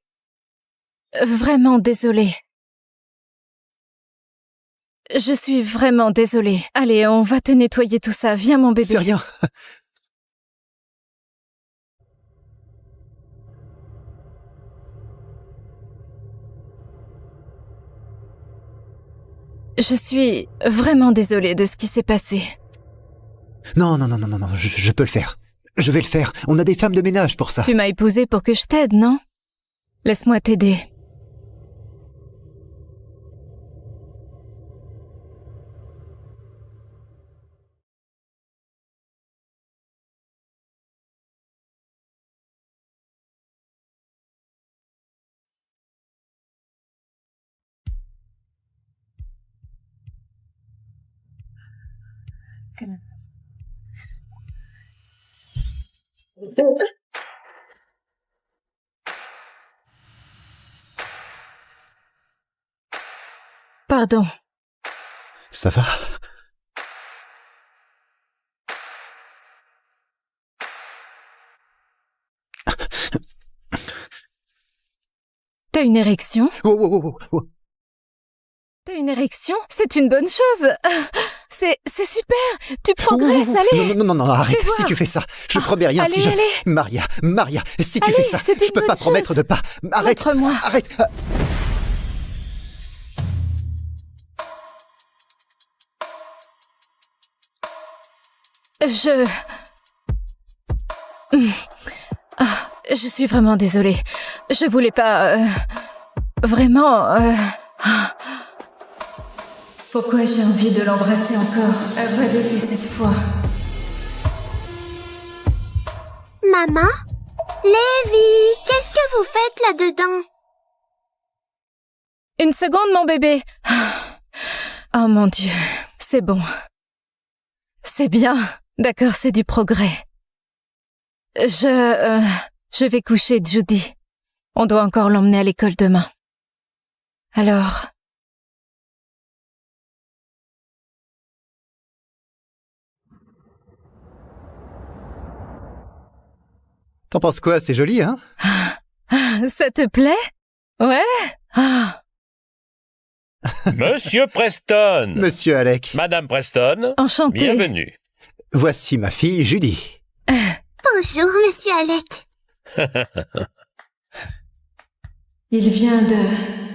Speaker 17: vraiment désolée. Je suis vraiment désolée. Allez, on va te nettoyer tout ça. Viens, mon bébé.
Speaker 18: C'est rien.
Speaker 17: Je suis vraiment désolée de ce qui s'est passé.
Speaker 18: Non, je peux le faire. Je vais le faire. On a des femmes de ménage pour ça.
Speaker 17: Tu m'as épousée pour que je t'aide, non? Laisse-moi t'aider. Pardon.
Speaker 18: Ça va?
Speaker 17: T'as une érection?
Speaker 18: Oh.
Speaker 17: T'as une érection? C'est une bonne chose. C'est super. Tu progresses, allez.
Speaker 18: Non, arrête. Si tu fais ça, je promets rien.
Speaker 17: Allez, allez.
Speaker 18: Maria, si tu fais ça, je peux pas promettre de pas. Arrête.
Speaker 17: Montre-moi.
Speaker 18: Arrête.
Speaker 17: Je suis vraiment désolée. Je voulais pas... Vraiment...
Speaker 4: Pourquoi j'ai envie de l'embrasser encore? Un vrai baiser cette fois.
Speaker 14: Maman? Lévi, qu'est-ce que vous faites là-dedans?
Speaker 17: Une seconde, mon bébé. Oh mon Dieu, c'est bon. C'est bien. D'accord, c'est du progrès. Je vais coucher Judy. On doit encore l'emmener à l'école demain. Alors...
Speaker 18: T'en penses quoi? C'est joli, hein?
Speaker 17: Ça te plaît? Ouais?
Speaker 3: Monsieur Preston.
Speaker 18: Monsieur Alec.
Speaker 3: Madame Preston.
Speaker 17: Enchantée.
Speaker 3: Bienvenue.
Speaker 18: Voici ma fille, Judy.
Speaker 14: Bonjour, monsieur Alec.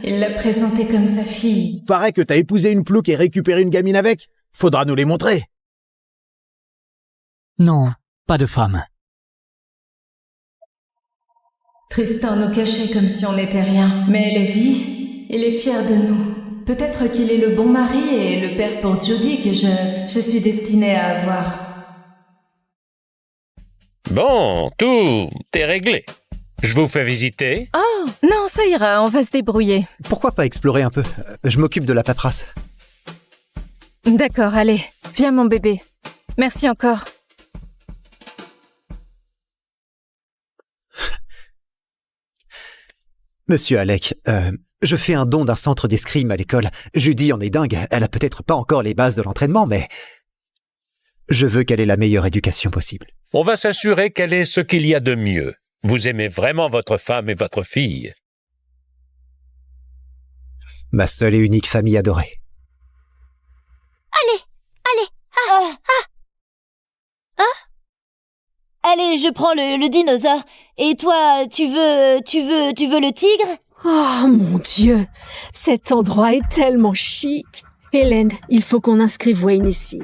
Speaker 4: Il l'a présenté comme sa fille.
Speaker 19: Paraît que t'as épousé une plouque et récupéré une gamine avec. Faudra nous les montrer.
Speaker 12: Non, pas de femme.
Speaker 4: Tristan nous cachait comme si on n'était rien. Mais elle vit. Il est fier de nous. Peut-être qu'il est le bon mari et le père pour Judy que je suis destinée à avoir.
Speaker 3: Bon, tout est réglé. Je vous fais visiter.
Speaker 17: Oh, non, ça ira, on va se débrouiller.
Speaker 18: Pourquoi pas explorer un peu? Je m'occupe de la paperasse.
Speaker 17: D'accord, allez, viens mon bébé. Merci encore.
Speaker 18: Monsieur Alec, je fais un don d'un centre d'escrime à l'école. Judy en est dingue, elle a peut-être pas encore les bases de l'entraînement, mais je veux qu'elle ait la meilleure éducation possible.
Speaker 3: On va s'assurer qu'elle ait ce qu'il y a de mieux. Vous aimez vraiment votre femme et votre fille.
Speaker 18: Ma seule et unique famille adorée.
Speaker 20: Allez, je prends le dinosaure. Et toi, tu veux le tigre?
Speaker 8: Oh mon Dieu, cet endroit est tellement chic. Hélène, il faut qu'on inscrive Wayne ici.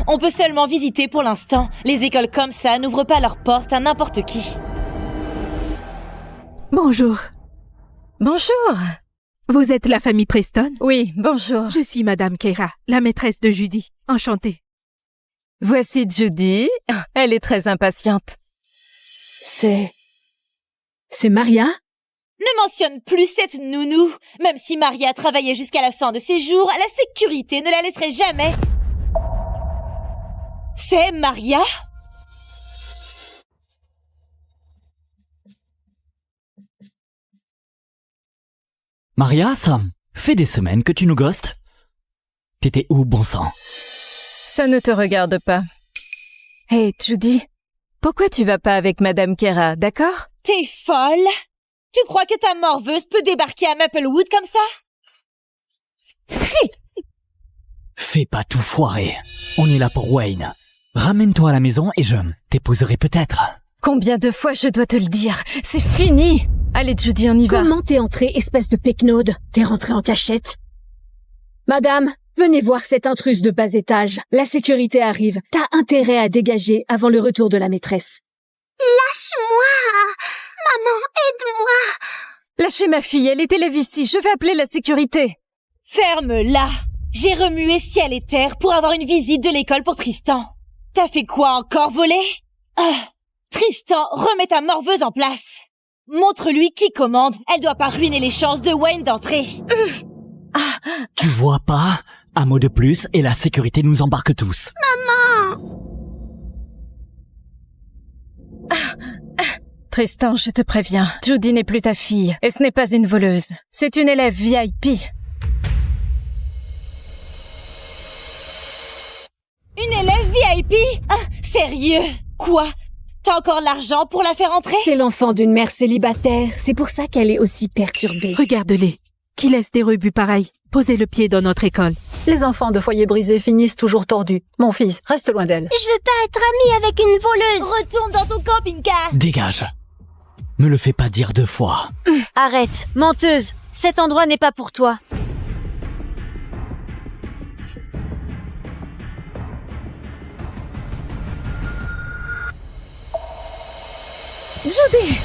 Speaker 20: On peut seulement visiter pour l'instant. Les écoles comme ça n'ouvrent pas leurs portes à n'importe qui.
Speaker 17: Bonjour. Bonjour. Vous êtes la famille Preston?
Speaker 4: Oui, bonjour.
Speaker 17: Je suis Madame Keira, la maîtresse de Judy. Enchantée.
Speaker 4: Voici Judy. Elle est très impatiente.
Speaker 8: C'est Maria?
Speaker 20: Ne mentionne plus cette nounou. Même si Maria travaillait jusqu'à la fin de ses jours, la sécurité ne la laisserait jamais. C'est Maria?
Speaker 12: Maria, ça fait des semaines que tu nous ghostes. T'étais où, bon sang?
Speaker 4: Ça ne te regarde pas. Hé, Judy, pourquoi tu vas pas avec Madame Keira, d'accord?
Speaker 20: T'es folle? Tu crois que ta morveuse peut débarquer à Maplewood comme ça?
Speaker 12: Fais pas tout foirer. On est là pour Wayne. Ramène-toi à la maison et je t'épouserai peut-être.
Speaker 4: Combien de fois je dois te le dire? C'est fini! Allez, Judy, on y va.
Speaker 8: Comment t'es entrée, espèce de pécnode? T'es rentrée en cachette? Madame, venez voir cette intruse de bas étage. La sécurité arrive. T'as intérêt à dégager avant le retour de la maîtresse.
Speaker 14: Lâche-moi! Maman, aide-moi!
Speaker 4: Lâchez ma fille, elle est élève ici. Je vais appeler la sécurité.
Speaker 20: Ferme-la! J'ai remué ciel et terre pour avoir une visite de l'école pour Tristan. T'as fait quoi encore, voler? Tristan, remets ta morveuse en place. Montre-lui qui commande. Elle doit pas ruiner les chances de Wayne d'entrer.
Speaker 12: Tu vois pas? Un mot de plus et la sécurité nous embarque tous.
Speaker 14: Maman!
Speaker 4: Tristan, je te préviens, Judy n'est plus ta fille, et ce n'est pas une voleuse. C'est une élève VIP.
Speaker 20: Une élève VIP? Sérieux? Quoi? T'as encore l'argent pour la faire entrer?
Speaker 8: C'est l'enfant d'une mère célibataire. C'est pour ça qu'elle est aussi perturbée.
Speaker 17: Regardez-les. Qui laisse des rebuts pareils? Posez le pied dans notre école.
Speaker 11: Les enfants de foyers brisés finissent toujours tordus. Mon fils, reste loin d'elle.
Speaker 14: Je veux pas être amie avec une voleuse.
Speaker 20: Retourne dans ton camping-car.
Speaker 12: Dégage. Me le fais pas dire 2 fois.
Speaker 20: Arrête, menteuse. Cet endroit n'est pas pour toi.
Speaker 17: Judy!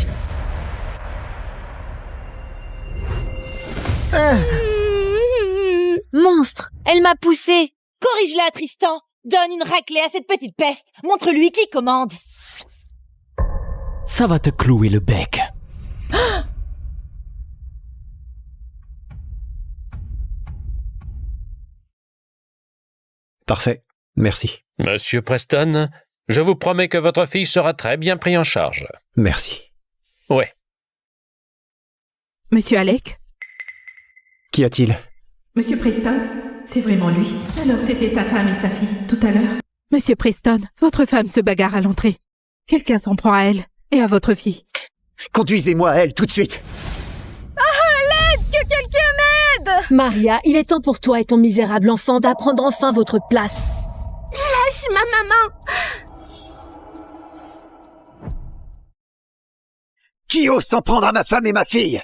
Speaker 20: Monstre, elle m'a poussée. Corrige-la, Tristan. Donne une raclée à cette petite peste. Montre-lui qui commande.
Speaker 12: Ça va te clouer le bec.
Speaker 18: Parfait, merci.
Speaker 3: Monsieur Preston, je vous promets que votre fille sera très bien prise en charge.
Speaker 18: Merci.
Speaker 3: Ouais.
Speaker 17: Monsieur Alec?
Speaker 18: Qu'y a-t-il?
Speaker 17: Monsieur Preston, c'est vraiment lui. Alors c'était sa femme et sa fille, tout à l'heure. Monsieur Preston, votre femme se bagarre à l'entrée. Quelqu'un s'en prend à elle. Et à votre fille.
Speaker 18: Conduisez-moi à elle tout de suite.
Speaker 20: À l'aide! Que quelqu'un m'aide!
Speaker 8: Maria, il est temps pour toi et ton misérable enfant d'apprendre enfin votre place.
Speaker 20: Lâche ma maman!
Speaker 18: Qui ose s'en prendre à ma femme et ma fille?